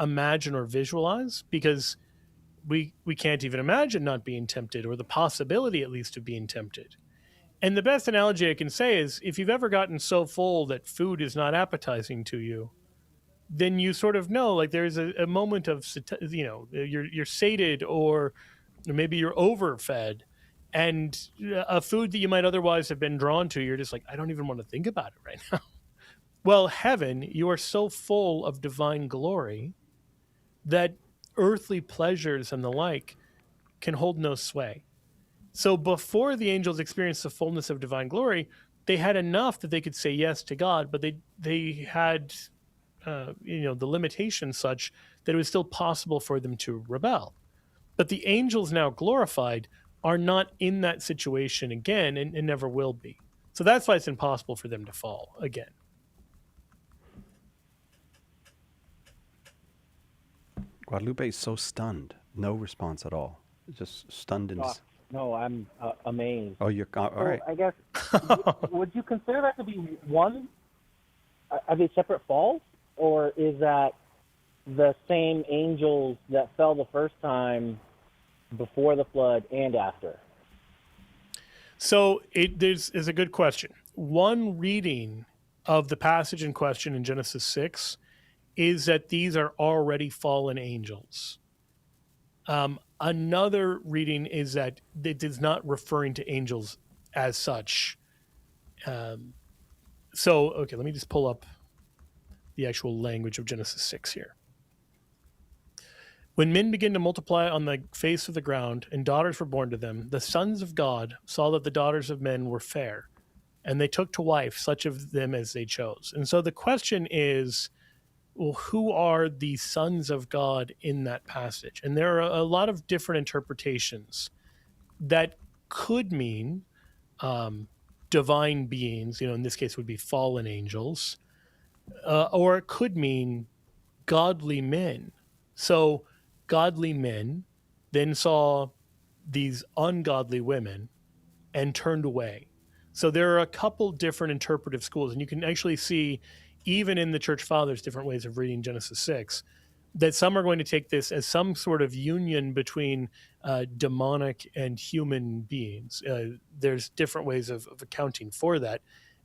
imagine or visualize, because we can't even imagine not being tempted, or the possibility at least of being tempted. And the best analogy I can say is, if you've ever gotten so full that food is not appetizing to you, then you sort of know, like, there's a moment of, you're sated, or maybe you're overfed, and a food that you might otherwise have been drawn to, you're just like, I don't even want to think about it right now. Well, heaven, you are so full of divine glory that earthly pleasures and the like can hold no sway. So before the angels experienced the fullness of divine glory, they had enough that they could say yes to God, but they had the limitation such that it was still possible for them to rebel. But the angels, now glorified, are not in that situation again, and never will be. So that's why it's impossible for them to fall again.
Guadalupe is so stunned. No response at all. Just stunned and...
No, I'm amazed.
Oh, you're... all right.
I guess, would you consider that to be one? Are they separate falls? Or is that the same angels that fell the first time before the flood and after?
So is a good question. One reading of the passage in question in Genesis 6 is that these are already fallen angels. Another reading is that it is not referring to angels as such. Okay, let me just pull up the actual language of Genesis 6 here. When men began to multiply on the face of the ground, and daughters were born to them, the sons of God saw that the daughters of men were fair, and they took to wife such of them as they chose. And so the question is, well, who are the sons of God in that passage? And there are a lot of different interpretations that could mean divine beings, in this case would be fallen angels, or it could mean godly men. So godly men then saw these ungodly women and turned away. So there are a couple different interpretive schools, and you can actually see, even in the church fathers, different ways of reading Genesis 6, that some are going to take this as some sort of union between demonic and human beings. There's different ways of accounting for that.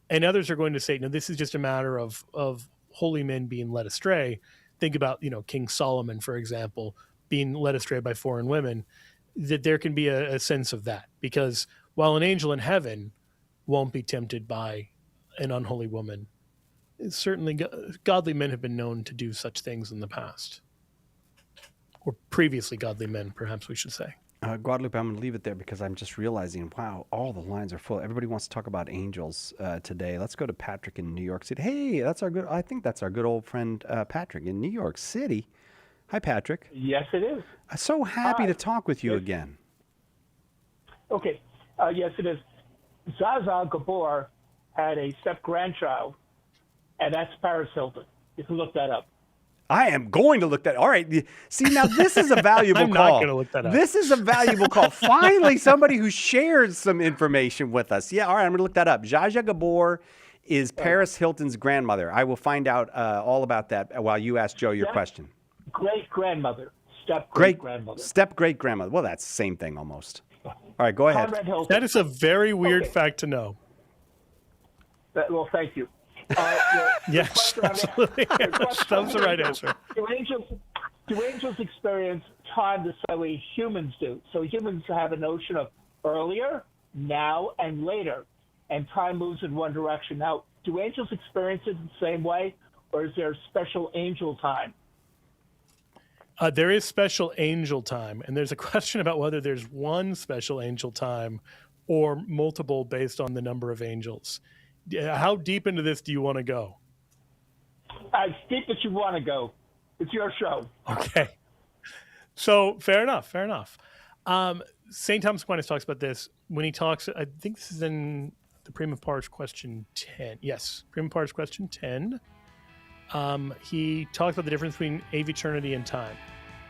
And others are going to say, no, this is just a matter of holy men being led astray. Think about, King Solomon, for example, being led astray by foreign women, that there can be a sense of that. Because while an angel in heaven won't be tempted by an unholy woman, certainly godly men have been known to do such things in the past. Or previously godly men, perhaps we should say.
Guadalupe, I'm going to leave it there because I'm just realizing, wow, all the lines are full. Everybody wants to talk about angels today. Let's go to Patrick in New York City. Hey, I think that's our good old friend Patrick in New York City. Hi, Patrick.
Yes, it is.
I'm so happy to talk with you again.
Okay. Yes, it is. Zaza Gabor had a step-grandchild, and that's Paris Hilton. You can look that up.
I am going to look that. All right. See, now this is a valuable
I'm
call.
not going to look that up.
This is a valuable call. Finally, somebody who shares some information with us. Yeah, all right. I'm going to look that up. Zsa Gabor is Paris Hilton's grandmother. I will find out all about that while you ask Joe your question.
Great-grandmother. Step-great-grandmother.
Step-great-grandmother. Well, that's the same thing almost. All right, go ahead.
That is a very weird fact to know.
Well, thank you.
Yes, absolutely. That was the right answer.
Do angels experience time the same way humans do? So humans have a notion of earlier, now, and later, and time moves in one direction. Now, do angels experience it the same way, or is there special angel time?
There is special angel time, and there's a question about whether there's one special angel time or multiple based on the number of angels. How deep into this do you want to go?
As deep as you want to go. It's your show.
Okay. So fair enough. St. Thomas Aquinas talks about this when he talks, I think this is in the Prima Pars question 10. Yes, Prima Pars question 10. He talks about the difference between aeviternity and time.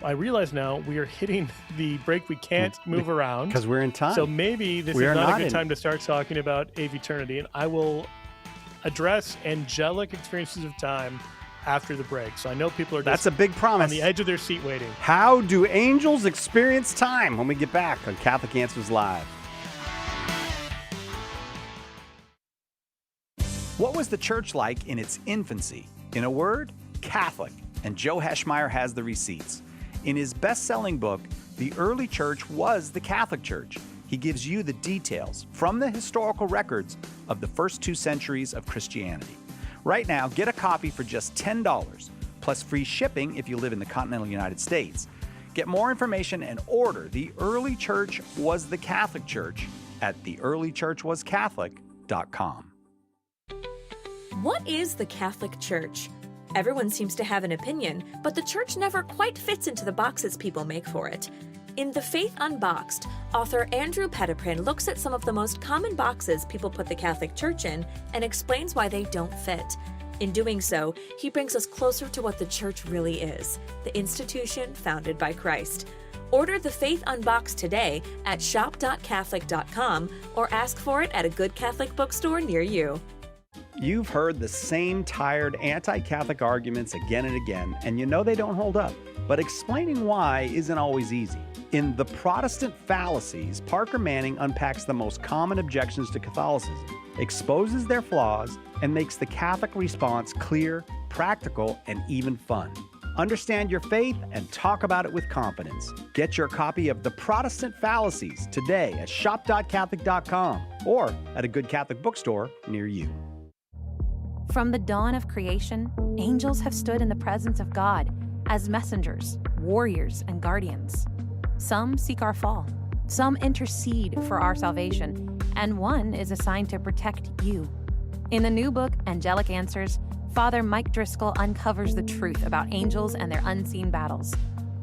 I realize now we are hitting the break. We can't move around.
Because we're in time.
So maybe this is not a good time to start talking about aeviternity. And I will address angelic experiences of time after the break. So I know people are
That's a big promise.
on the edge of their seat waiting.
How do angels experience time? When we get back on Catholic Answers Live.
What was the church like in its infancy? In a word, Catholic. And Joe Heschmeyer has the receipts. In his best-selling book, The Early Church Was the Catholic Church, he gives you the details from the historical records of the first 2 centuries of Christianity. Right now, get a copy for just $10, plus free shipping if you live in the continental United States. Get more information and order The Early Church Was the Catholic Church at theearlychurchwascatholic.com.
What is the Catholic Church? Everyone seems to have an opinion, but the church never quite fits into the boxes people make for it. In The Faith Unboxed, author Andrew Petiprin looks at some of the most common boxes people put the Catholic Church in and explains why they don't fit. In doing so, he brings us closer to what the church really is, the institution founded by Christ. Order The Faith Unboxed today at shop.catholic.com or ask for it at a good Catholic bookstore near you.
You've heard the same tired anti-Catholic arguments again and again, and you know they don't hold up. But explaining why isn't always easy. In The Protestant Fallacies, Parker Manning unpacks the most common objections to Catholicism, exposes their flaws, and makes the Catholic response clear, practical, and even fun. Understand your faith and talk about it with confidence. Get your copy of The Protestant Fallacies today at shop.catholic.com or at a good Catholic bookstore near you.
From the dawn of creation, angels have stood in the presence of God as messengers, warriors, and guardians. Some seek our fall, some intercede for our salvation, and one is assigned to protect you. In the new book, Angelic Answers, Father Mike Driscoll uncovers the truth about angels and their unseen battles.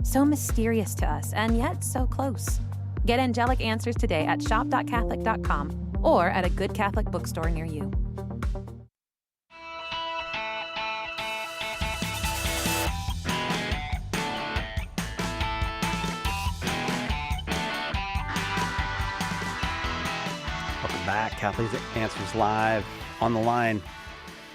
So mysterious to us, and yet so close. Get Angelic Answers today at shop.catholic.com or at a good Catholic bookstore near you.
Back, Catholic Answers Live. On the line,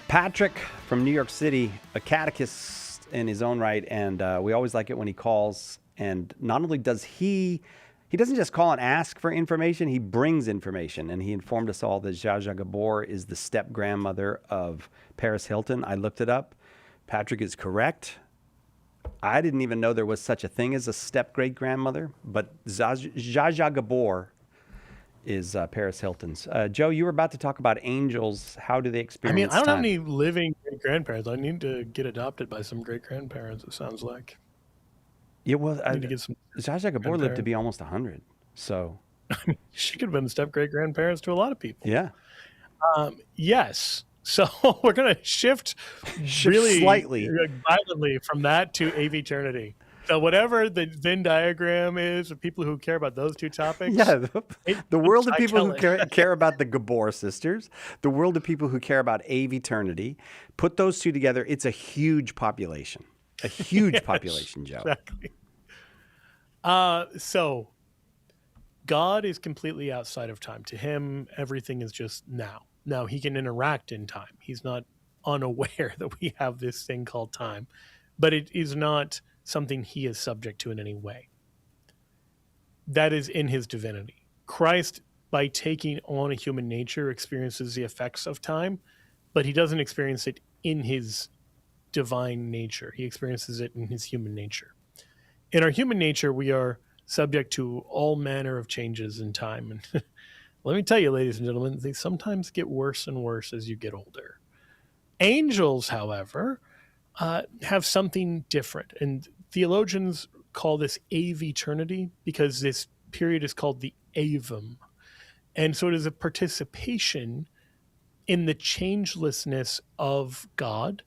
Patrick from New York City, a catechist in his own right, and we always like it when he calls. And not only does he doesn't just call and ask for information, he brings information. And he informed us all that Zsa Zsa Gabor is the step-grandmother of Paris Hilton. I looked it up. Patrick is correct. I didn't even know there was such a thing as a step-great-grandmother, but Zsa Zsa Gabor is Paris Hilton's. Joe, you were about to talk about angels. How do they experience
I don't have
time?
any living great-grandparents. I need to get adopted by some great-grandparents, it sounds like.
Yeah, well,
I need to get some
Zsa Zsa Gabor lived to be almost 100, so...
She could have been step-great-grandparents to a lot of people.
Yeah.
Yes. So we're going to shift really
slightly,
violently from that to aeviternity. So whatever the Venn diagram is of people who care about those two topics.
Yeah, the world of people who care about the Gabor sisters, the world of people who care about aeviternity, put those two together, it's a huge population. A huge population, Joe.
Exactly. So God is completely outside of time. To him, everything is just now. Now, he can interact in time. He's not unaware that we have this thing called time, but it is not something he is subject to in any way. That is in his divinity. Christ, by taking on a human nature, experiences the effects of time, but he doesn't experience it in his divine nature. He experiences it in his human nature. In our human nature, we are subject to all manner of changes in time. And let me tell you, ladies and gentlemen, they sometimes get worse and worse as you get older. Angels, however, have something different. And theologians call this aeviternity because this period is called the Avum. And so it is a participation in the changelessness of God,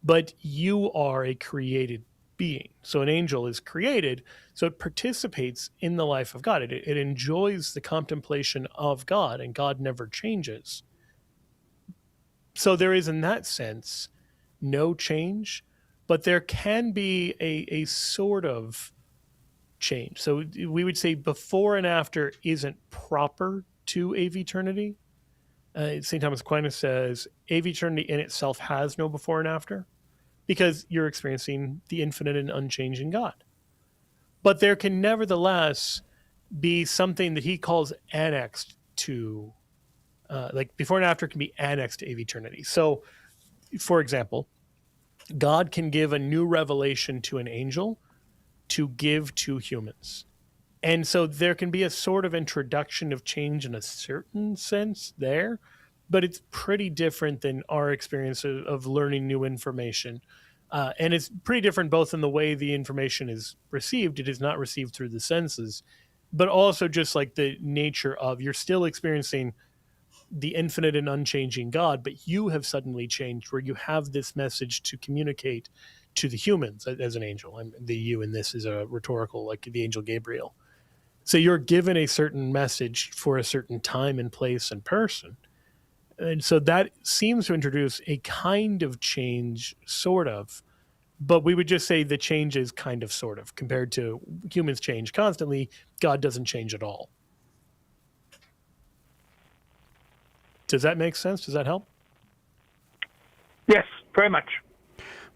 but you are a created being. So an angel is created, so it participates in the life of God. It enjoys the contemplation of God, and God never changes. So there is, in that sense, no change, but there can be a sort of change. So we would say before and after isn't proper to aveternity. St. Thomas Aquinas says aveternity in itself has no before and after because you're experiencing the infinite and unchanging God. But there can nevertheless be something that he calls annexed to, like before and after can be annexed to aveternity. So, for example, God can give a new revelation to an angel to give to humans. And so there can be a sort of introduction of change in a certain sense there, but it's pretty different than our experience of learning new information. And it's pretty different both in the way the information is received. It is not received through the senses, but also just like the nature of you're still experiencing the infinite and unchanging God, but you have suddenly changed where you have this message to communicate to the humans as an angel. And the you in this is a rhetorical, like the angel Gabriel. So you're given a certain message for a certain time and place and person. And so that seems to introduce a kind of change, sort of, but we would just say the change is kind of, sort of, compared to humans change constantly. God doesn't change at all. Does that make sense? Does that help?
Yes, very much.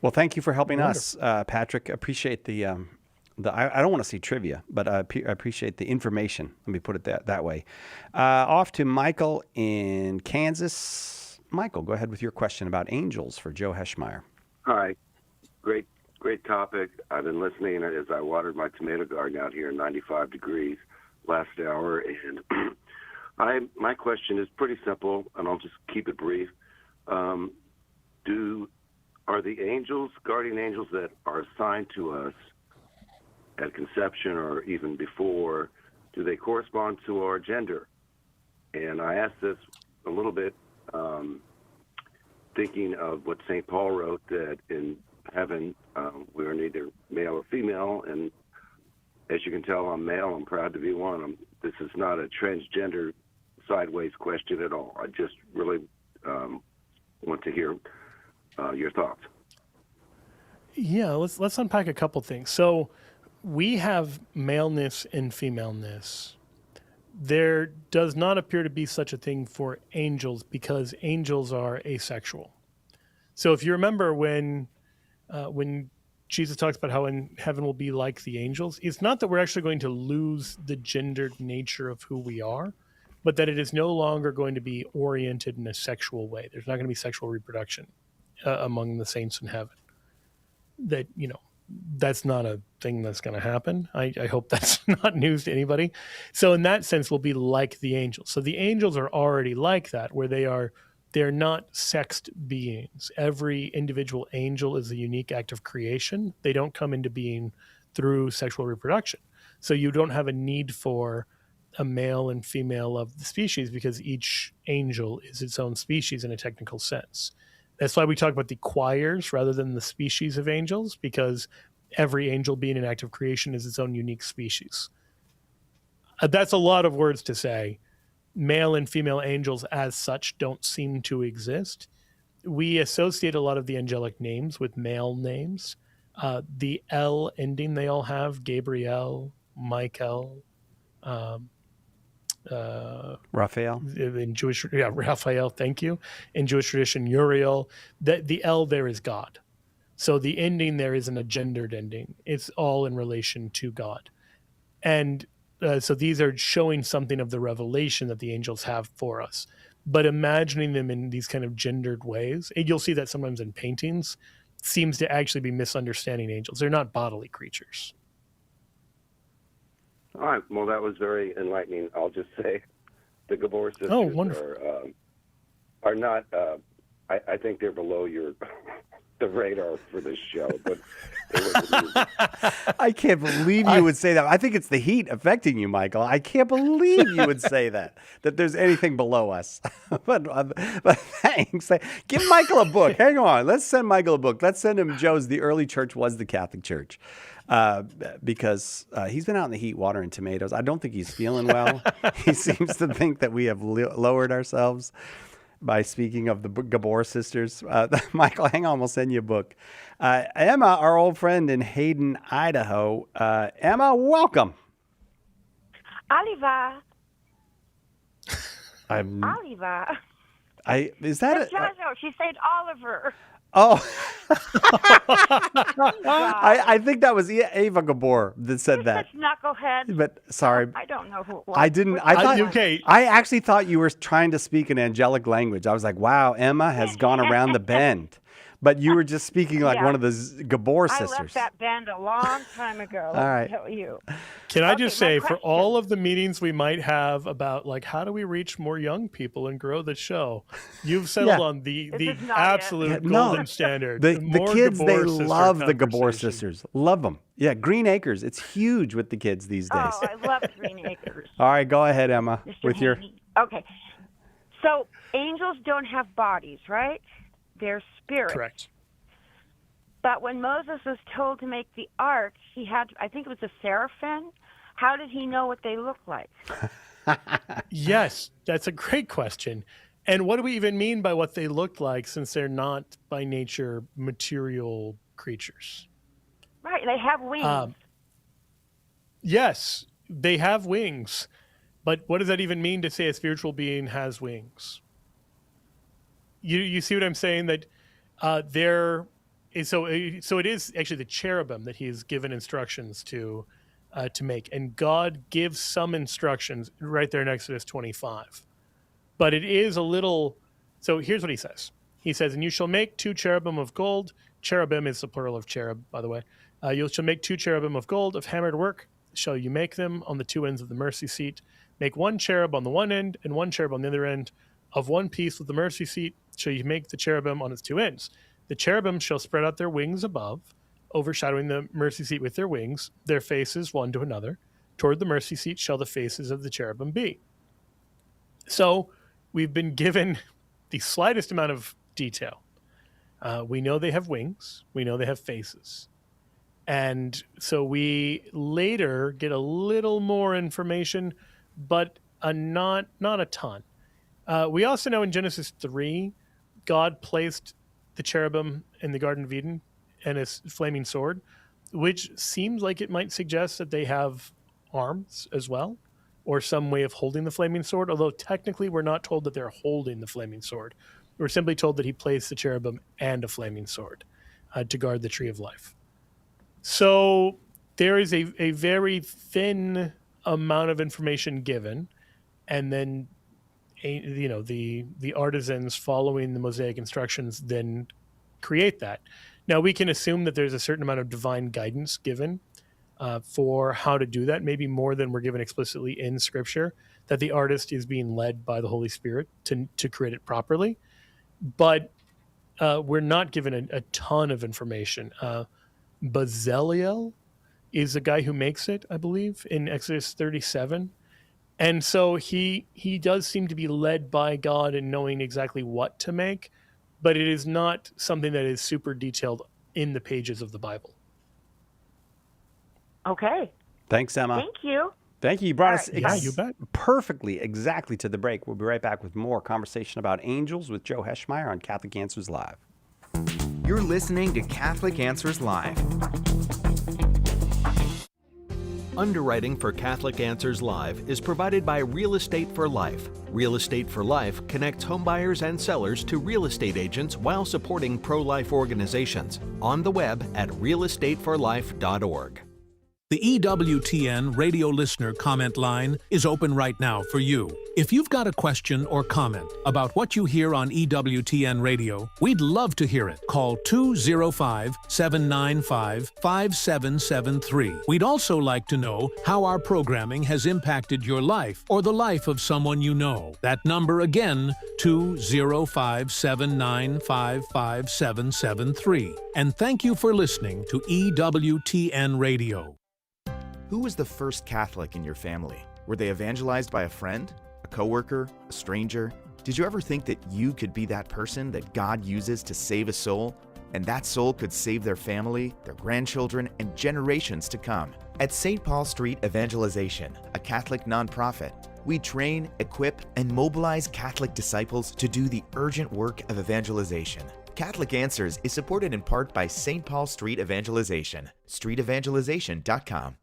Well, thank you for helping us, Patrick. Appreciate the I don't want to see trivia, but I appreciate the information. Let me put it that way. Off to Michael in Kansas. Michael, go ahead with your question about angels for Joe Heschmeyer.
Hi. Great topic. I've been listening as I watered my tomato garden out here in 95 degrees last hour. And my question is pretty simple, and I'll just keep it brief. Are the angels, guardian angels that are assigned to us at conception or even before, do they correspond to our gender? And I ask this a little bit thinking of what St. Paul wrote, that in heaven we are neither male or female, and as you can tell, I'm male. I'm proud to be one. This is not a transgender sideways question at all. I just really want to hear your thoughts.
Yeah, let's unpack a couple things. So we have maleness and femaleness. There does not appear to be such a thing for angels because angels are asexual. So if you remember when Jesus talks about how in heaven will be like the angels, it's not that we're actually going to lose the gendered nature of who we are, but that it is no longer going to be oriented in a sexual way. There's not going to be sexual reproduction among the saints in heaven. That, that's not a thing that's going to happen. I hope that's not news to anybody. So in that sense, we'll be like the angels. So the angels are already like that, where they're not sexed beings. Every individual angel is a unique act of creation. They don't come into being through sexual reproduction. So you don't have a need for a male and female of the species because each angel is its own species in a technical sense. That's why we talk about the choirs rather than the species of angels, because every angel being an act of creation is its own unique species. That's a lot of words to say. Male and female angels as such don't seem to exist. We associate a lot of the angelic names with male names. The L ending they all have, Gabriel, Michael,
Raphael.
In Jewish, Raphael, thank you. In Jewish tradition, Uriel. The L there is God. So the ending there isn't a gendered ending. It's all in relation to God. And so these are showing something of the revelation that the angels have for us. But imagining them in these kind of gendered ways, and you'll see that sometimes in paintings, seems to actually be misunderstanding angels. They're not bodily creatures.
All right. Well, that was very enlightening. I'll just say the Gabor sisters
wonderful.
are not, I think they're below your the radar for this show, but it was amusing.
I can't believe you would say that. I think it's the heat affecting you, Michael. I can't believe you would say that there's anything below us. but thanks. Give Michael a book. Hang on. Let's send Michael a book. Let's send him Joe's The Early Church Was the Catholic Church. Because he's been out in the heat watering tomatoes. I don't think he's feeling well. He seems to think that we have lowered ourselves by speaking of the Gabor sisters. Michael, hang on, we'll send you a book. Emma, our old friend in Hayden, Idaho. Emma, welcome.
Oliver.
Oliver. She
said Oliver.
Oh, I think that was Ava Gabor that said that.
Knucklehead.
But sorry,
I don't know who it was.
I didn't. I thought. Okay. I actually thought you were trying to speak an angelic language. I was like, wow, Emma has gone around the bend. But you were just speaking like one of the Gabor sisters.
I left that band a long time ago.
All right.
Let me tell you.
Can I just say, for all of the meetings we might have about like how do we reach more young people and grow the show, you've settled on the absolute golden standard.
The kids,
Gabor
they love the Gabor sisters. Love them. Yeah, Green Acres. It's huge with the kids these days.
Oh, I love Green Acres.
All right, go ahead, Emma, with your.
Okay. So angels don't have bodies, right? They're spirits.
Correct.
But when Moses was told to make the ark, he had, I think it was a seraphim. How did he know what they looked like?
Yes, that's a great question. And what do we even mean by what they looked like, since they're not by nature material creatures?
Right, they have wings.
Yes, they have wings. But what does that even mean to say a spiritual being has wings? You see what I'm saying? That so it is actually the cherubim that he's given instructions to make, and God gives some instructions right there in Exodus 25. But it is a little. So here's what he says. He says, "And you shall make 2 cherubim of gold." Cherubim is the plural of cherub, by the way. You shall make 2 cherubim of gold of hammered work. Shall you make them on the 2 ends of the mercy seat? Make 1 cherub on the one end and 1 cherub on the other end. Of one piece with the mercy seat shall you make the cherubim on its 2 ends. The cherubim shall spread out their wings above, overshadowing the mercy seat with their wings, their faces one to another. Toward the mercy seat shall the faces of the cherubim be. So we've been given the slightest amount of detail. We know they have wings. We know they have faces. And so we later get a little more information, but not a ton. We also know in Genesis 3, God placed the cherubim in the Garden of Eden and his flaming sword, which seems like it might suggest that they have arms as well, or some way of holding the flaming sword, although technically we're not told that they're holding the flaming sword. We're simply told that he placed the cherubim and a flaming sword to guard the tree of life. So there is a very thin amount of information given, and then the artisans following the Mosaic instructions then create that. Now we can assume that there's a certain amount of divine guidance given for how to do that, maybe more than we're given explicitly in Scripture, that the artist is being led by the Holy Spirit to create it properly. But we're not given a ton of information. Bezalel is the guy who makes it, I believe, in Exodus 37. And so he does seem to be led by God in knowing exactly what to make, but it is not something that is super detailed in the pages of the Bible.
Okay.
Thanks, Emma.
Thank you.
Thank you. You brought us
you bet.
perfectly, exactly to the break. We'll be right back with more conversation about angels with Joe Heschmeyer on Catholic Answers Live.
You're listening to Catholic Answers Live.
Underwriting for Catholic Answers Live is provided by Real Estate for Life. Real Estate for Life connects homebuyers and sellers to real estate agents while supporting pro-life organizations. On the web at realestateforlife.org.
The EWTN radio listener comment line is open right now for you. If you've got a question or comment about what you hear on EWTN radio, we'd love to hear it. Call 205-795-5773. We'd also like to know how our programming has impacted your life or the life of someone you know. That number again, 205-795-5773. And thank you for listening to EWTN Radio.
Who was the first Catholic in your family? Were they evangelized by a friend, a coworker, a stranger? Did you ever think that you could be that person that God uses to save a soul? And that soul could save their family, their grandchildren, and generations to come. At St. Paul Street Evangelization, a Catholic nonprofit, we train, equip, and mobilize Catholic disciples to do the urgent work of evangelization. Catholic Answers is supported in part by St. Paul Street Evangelization, streetevangelization.com.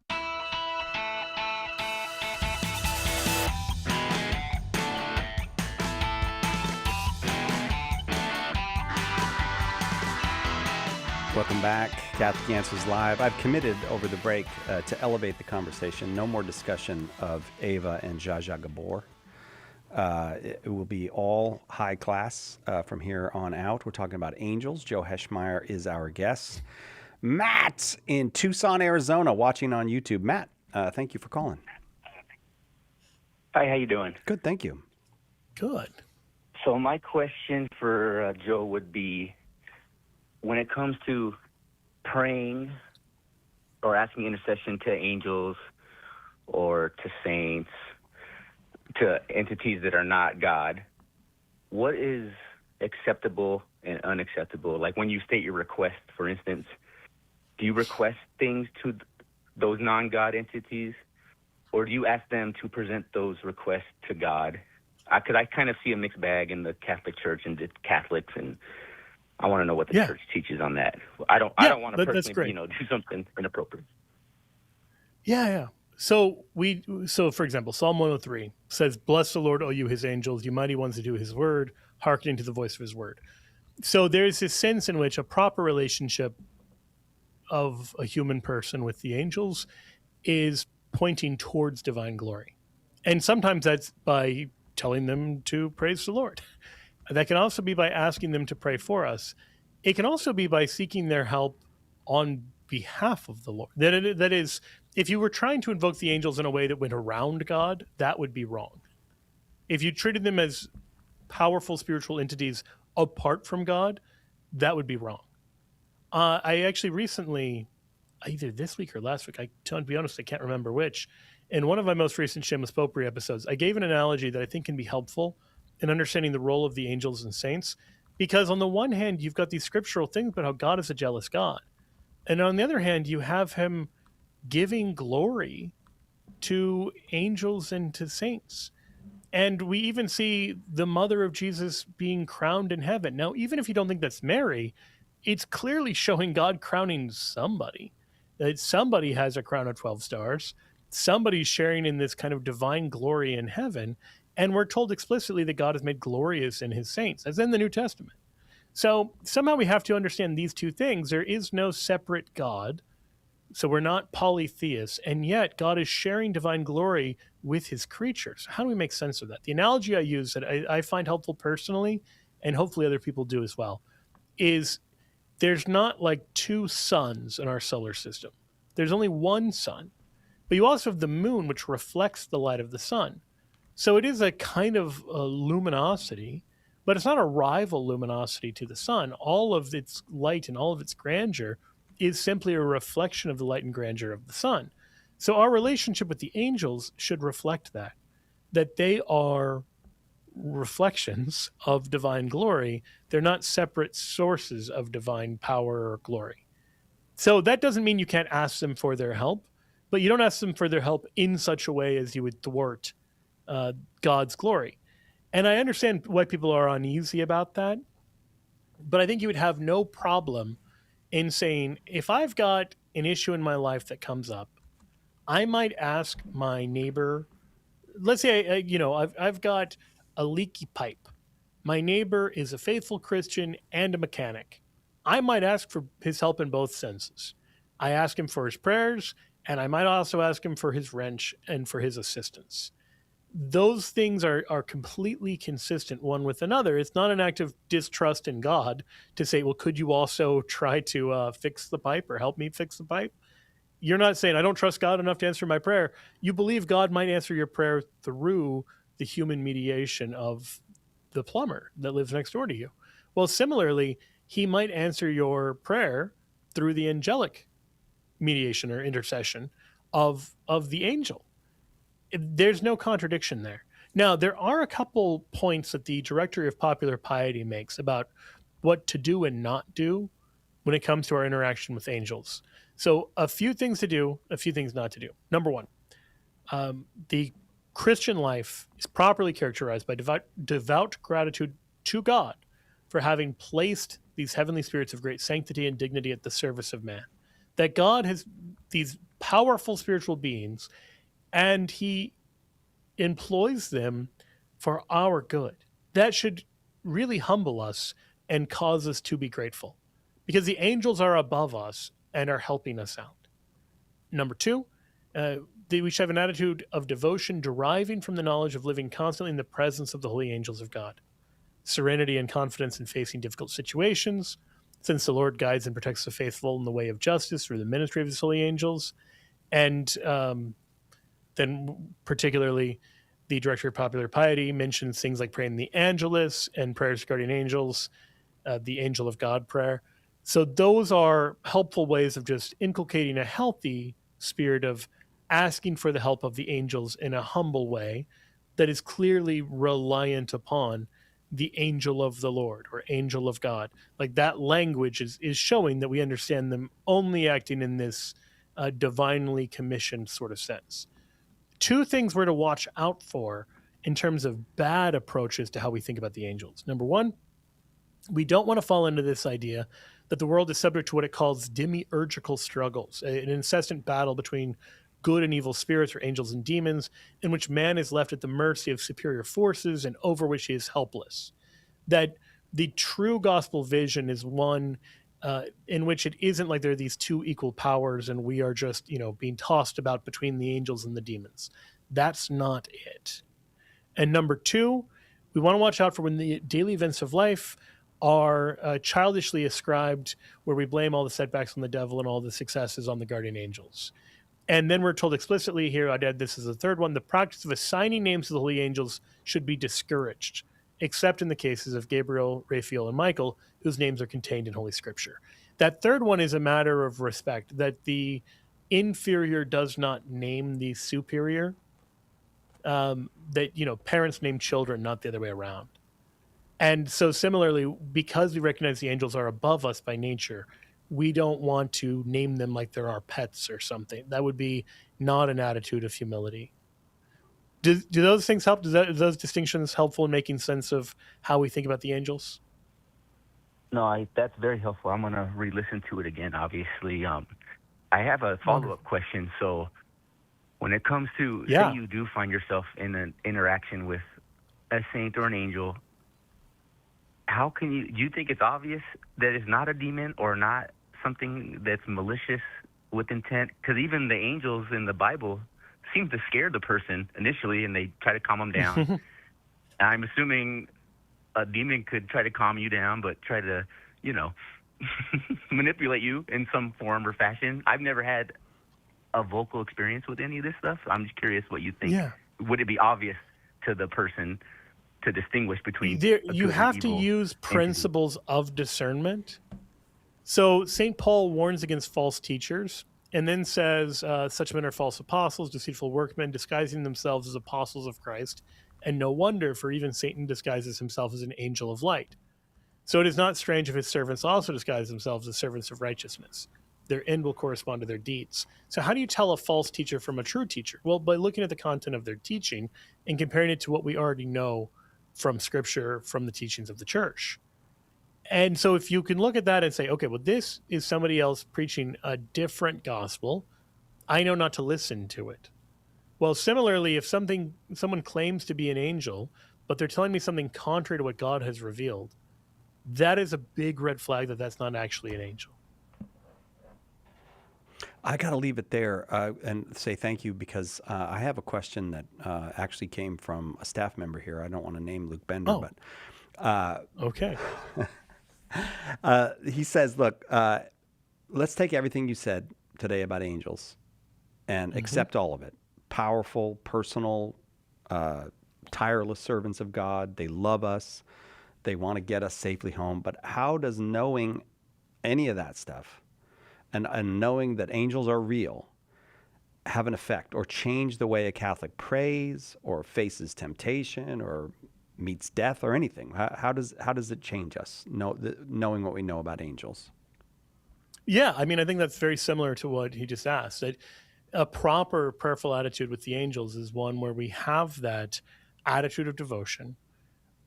Welcome back, Catholic Answers Live. I've committed over the break to elevate the conversation. No more discussion of Ava and Zsa Zsa Gabor. It will be all high class from here on out. We're talking about angels. Joe Heschmeyer is our guest. Matt in Tucson, Arizona, watching on YouTube. Matt, thank you for calling.
Hi, how you doing?
Good, thank you.
Good.
So my question for Joe would be, when it comes to praying or asking intercession to angels or to saints, to entities that are not God, what is acceptable and unacceptable? Like when you state your request, for instance, do you request things to those non-God entities, or do you ask them to present those requests to God? Because I kind of see a mixed bag in the Catholic Church and the Catholics, and I want to know what the church teaches on that. I don't want to personally, do something inappropriate.
Yeah. So for example, Psalm 103 says, "Bless the Lord, O you his angels, you mighty ones that do his word, hearkening to the voice of his word." So there's this sense in which a proper relationship of a human person with the angels is pointing towards divine glory. And sometimes that's by telling them to praise the Lord. That can also be by asking them to pray for us. It can also be by seeking their help on behalf of the Lord. That is, if you were trying to invoke the angels in a way that went around God, that would be wrong. If you treated them as powerful spiritual entities apart from God, that would be wrong. I actually recently, either this week or last week, to be honest, I can't remember which, in one of my most recent Shameless Popery episodes, I gave an analogy that I think can be helpful in understanding the role of the angels and saints, because on the one hand, you've got these scriptural things about how God is a jealous God. And on the other hand, you have him giving glory to angels and to saints. And we even see the mother of Jesus being crowned in heaven. Now, even if you don't think that's Mary, it's clearly showing God crowning somebody. That somebody has a crown of 12 stars. Somebody's sharing in this kind of divine glory in heaven. And we're told explicitly that God is made glorious in his saints, as in the New Testament. So somehow we have to understand these two things. There is no separate God. So we're not polytheists. And yet God is sharing divine glory with his creatures. How do we make sense of that? The analogy I use that I find helpful personally, and hopefully other people do as well, is there's not like two suns in our solar system. There's only one sun. But you also have the moon, which reflects the light of the sun. So it is a kind of luminosity, but it's not a rival luminosity to the sun. All of its light and all of its grandeur is simply a reflection of the light and grandeur of the sun. So our relationship with the angels should reflect that they are reflections of divine glory. They're not separate sources of divine power or glory. So that doesn't mean you can't ask them for their help, but you don't ask them for their help in such a way as you would thwart God's glory. And I understand why people are uneasy about that, but I think you would have no problem in saying, if I've got an issue in my life that comes up, I might ask my neighbor, let's say, I've got a leaky pipe. My neighbor is a faithful Christian and a mechanic. I might ask for his help in both senses. I ask him for his prayers, And I might also ask him for his wrench and for his assistance. Those things are completely consistent one with another. It's not an act of distrust in God to say, well, could you also try to fix the pipe or help me fix the pipe? You're not saying, I don't trust God enough to answer my prayer. You believe God might answer your prayer through the human mediation of the plumber that lives next door to you. Well, similarly, he might answer your prayer through the angelic mediation or intercession of the angel. There's no contradiction there. Now, there are a couple points that the Directory of Popular Piety makes about what to do and not do when it comes to our interaction with angels. So a few things to do, a few things not to do. Number one, the Christian life is properly characterized by devout gratitude to God for having placed these heavenly spirits of great sanctity and dignity at the service of man. That God has these powerful spiritual beings and he employs them for our good. That should really humble us and cause us to be grateful because the angels are above us and are helping us out. Number two, we should have an attitude of devotion deriving from the knowledge of living constantly in the presence of the holy angels of God. Serenity and confidence in facing difficult situations, since the Lord guides and protects the faithful in the way of justice through the ministry of his holy angels. And then particularly the Directory of Popular Piety mentions things like praying the Angelus and prayers to guardian angels, the Angel of God prayer. So those are helpful ways of just inculcating a healthy spirit of asking for the help of the angels in a humble way that is clearly reliant upon the angel of the Lord or angel of God. Like that language is showing that we understand them only acting in this divinely commissioned sort of sense. Two things we're to watch out for in terms of bad approaches to how we think about the angels. Number one, we don't want to fall into this idea that the world is subject to what it calls demiurgical struggles, an incessant battle between good and evil spirits or angels and demons, in which man is left at the mercy of superior forces and over which he is helpless. That the true gospel vision is one in which it isn't like there are these two equal powers and we are just, being tossed about between the angels and the demons. That's not it. And number two, we want to watch out for when the daily events of life are childishly ascribed, where we blame all the setbacks on the devil and all the successes on the guardian angels. And then we're told explicitly here, I'd add this is the third one, the practice of assigning names to the holy angels should be discouraged, except in the cases of Gabriel, Raphael, and Michael, whose names are contained in Holy Scripture. That third one is a matter of respect, that the inferior does not name the superior, that, parents name children, not the other way around. And so similarly, because we recognize the angels are above us by nature, we don't want to name them like they're our pets or something. That would be not an attitude of humility. Do those things help? Are those distinctions helpful in making sense of how we think about the angels?
No, that's very helpful. I'm going to re-listen to it again, obviously. I have a follow-up question. So when it comes to, say you do find yourself in an interaction with a saint or an angel, do you think it's obvious that it's not a demon or not something that's malicious with intent? Because even the angels in the Bible seem to scare the person initially and they try to calm them down. I'm assuming a demon could try to calm you down, but try to, manipulate you in some form or fashion. I've never had a vocal experience with any of this stuff. I'm just curious what you think. Yeah. Would it be obvious to the person to distinguish between
you have to use principles of discernment. So St. Paul warns against false teachers and then says such men are false apostles, deceitful workmen, disguising themselves as apostles of Christ. And no wonder, for even Satan disguises himself as an angel of light. So it is not strange if his servants also disguise themselves as servants of righteousness. Their end will correspond to their deeds. So how do you tell a false teacher from a true teacher? Well, by looking at the content of their teaching and comparing it to what we already know from Scripture, from the teachings of the church. And so if you can look at that and say, okay, well, this is somebody else preaching a different gospel, I know not to listen to it. Well, similarly, if someone claims to be an angel, but they're telling me something contrary to what God has revealed, that is a big red flag that that's not actually an angel.
I got to leave it there and say thank you because I have a question that actually came from a staff member here. I don't want to name Luke Bender, but
okay.
He says, look, let's take everything you said today about angels and accept all of it. Powerful, personal, tireless servants of God. They love us. They want to get us safely home. But how does knowing any of that stuff and knowing that angels are real have an effect or change the way a Catholic prays or faces temptation or meets death or anything? How does it change us, knowing what we know about angels?
Yeah, I mean, I think that's very similar to what he just asked. That a proper prayerful attitude with the angels is one where we have that attitude of devotion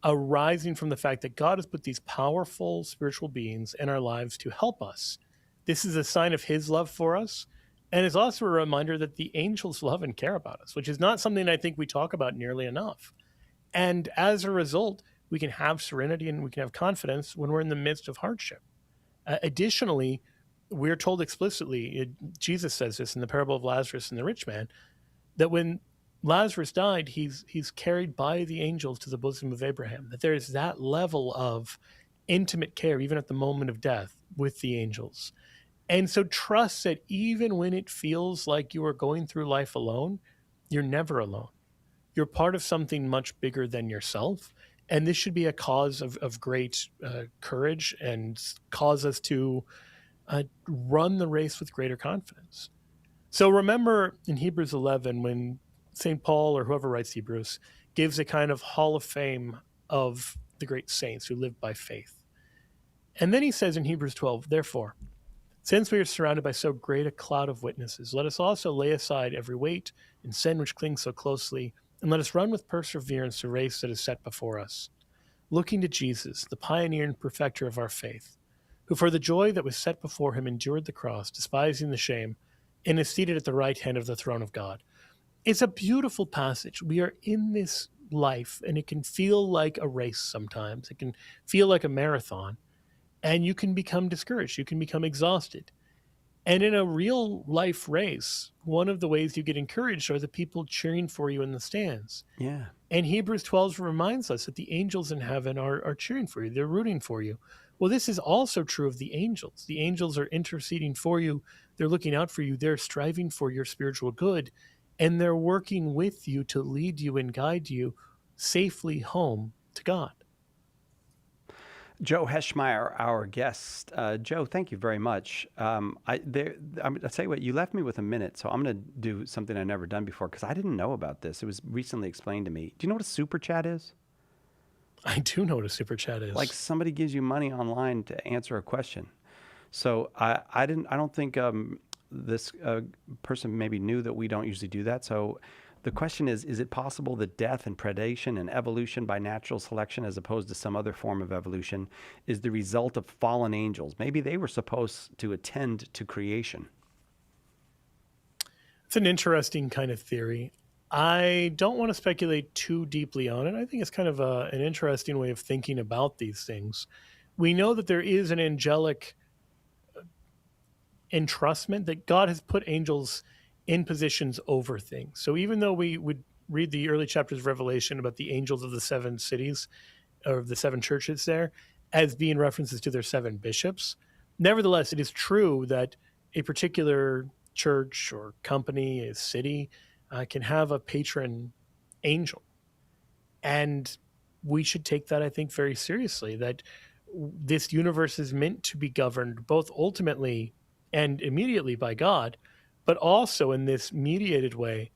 arising from the fact that God has put these powerful spiritual beings in our lives to help us. This is a sign of his love for us. And it's also a reminder that the angels love and care about us, which is not something I think we talk about nearly enough. And as a result, we can have serenity and we can have confidence when we're in the midst of hardship. Additionally, we're told explicitly, Jesus says this in the parable of Lazarus and the rich man, that when Lazarus died, he's carried by the angels to the bosom of Abraham, that there is that level of intimate care, even at the moment of death, with the angels. And so trust that even when it feels like you are going through life alone, you're never alone. You're part of something much bigger than yourself. And this should be a cause of great courage and cause us to run the race with greater confidence. So remember in Hebrews 11, when St. Paul or whoever writes Hebrews gives a kind of hall of fame of the great saints who live by faith. And then he says in Hebrews 12, therefore, since we are surrounded by so great a cloud of witnesses, let us also lay aside every weight and sin which clings so closely, and let us run with perseverance the race that is set before us, looking to Jesus, the pioneer and perfecter of our faith, who for the joy that was set before him endured the cross, despising the shame, and is seated at the right hand of the throne of God. It's a beautiful passage. We are in this life, and it can feel like a race sometimes. It can feel like a marathon, and you can become discouraged. You can become exhausted. And in a real life race, one of the ways you get encouraged are the people cheering for you in the stands.
Yeah.
And Hebrews 12 reminds us that the angels in heaven are cheering for you. They're rooting for you. Well, this is also true of the angels. The angels are interceding for you. They're looking out for you. They're striving for your spiritual good. And they're working with you to lead you and guide you safely home to God.
Joe Heschmeyer, our guest. Joe, thank you very much. I'll tell you what, you left me with a minute, so I'm going to do something I've never done before because I didn't know about this. It was recently explained to me. Do you know what a super chat is?
I do know what a super chat is.
Like somebody gives you money online to answer a question. So I don't think this person maybe knew that we don't usually do that. So the question is it possible that death and predation and evolution by natural selection, as opposed to some other form of evolution, is the result of fallen angels? Maybe they were supposed to attend to creation.
It's an interesting kind of theory. I don't want to speculate too deeply on it. I think it's kind of an interesting way of thinking about these things. We know that there is an angelic entrustment, that God has put angels in positions over things. So even though we would read the early chapters of Revelation about the angels of the 7 cities or the 7 churches there as being references to their 7 bishops, nevertheless, it is true that a particular church or company, a city, can have a patron angel. And we should take that, I think, very seriously, that this universe is meant to be governed both ultimately and immediately by God, but also in this mediated way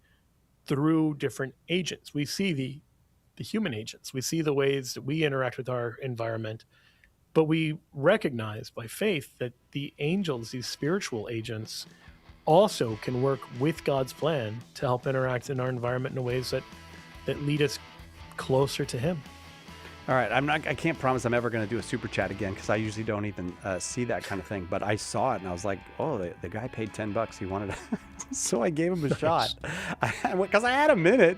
through different agents. We see the human agents. We see the ways that we interact with our environment, but we recognize by faith that the angels, these spiritual agents, also can work with God's plan to help interact in our environment in ways that lead us closer to him.
All right, I can't promise I'm ever going to do a super chat again because I usually don't even see that kind of thing. But I saw it and I was like, oh, the guy paid $10. He wanted to, so I gave him a shot because I had a minute.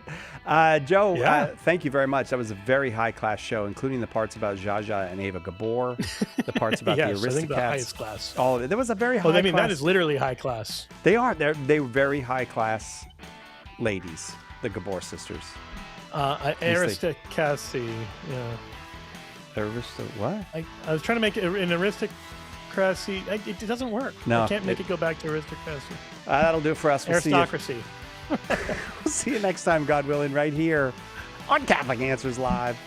Joe, thank you very much. That was a very high class show, including the parts about Jaja and Ava Gabor, the parts about
yes,
the Aristocats.
I think the highest class.
All of it. There was a very high.
Well, I mean,
class.
that is literally high class.
They are. They were very high class ladies, the Gabor sisters.
Aristocracy, yeah.
What?
I was trying to make it an aristocracy. It doesn't work.
No,
I can't make it go back to aristocracy.
That'll do it for us. We'll
Aristocracy.
We'll see you next time, God willing, right here on Catholic Answers Live.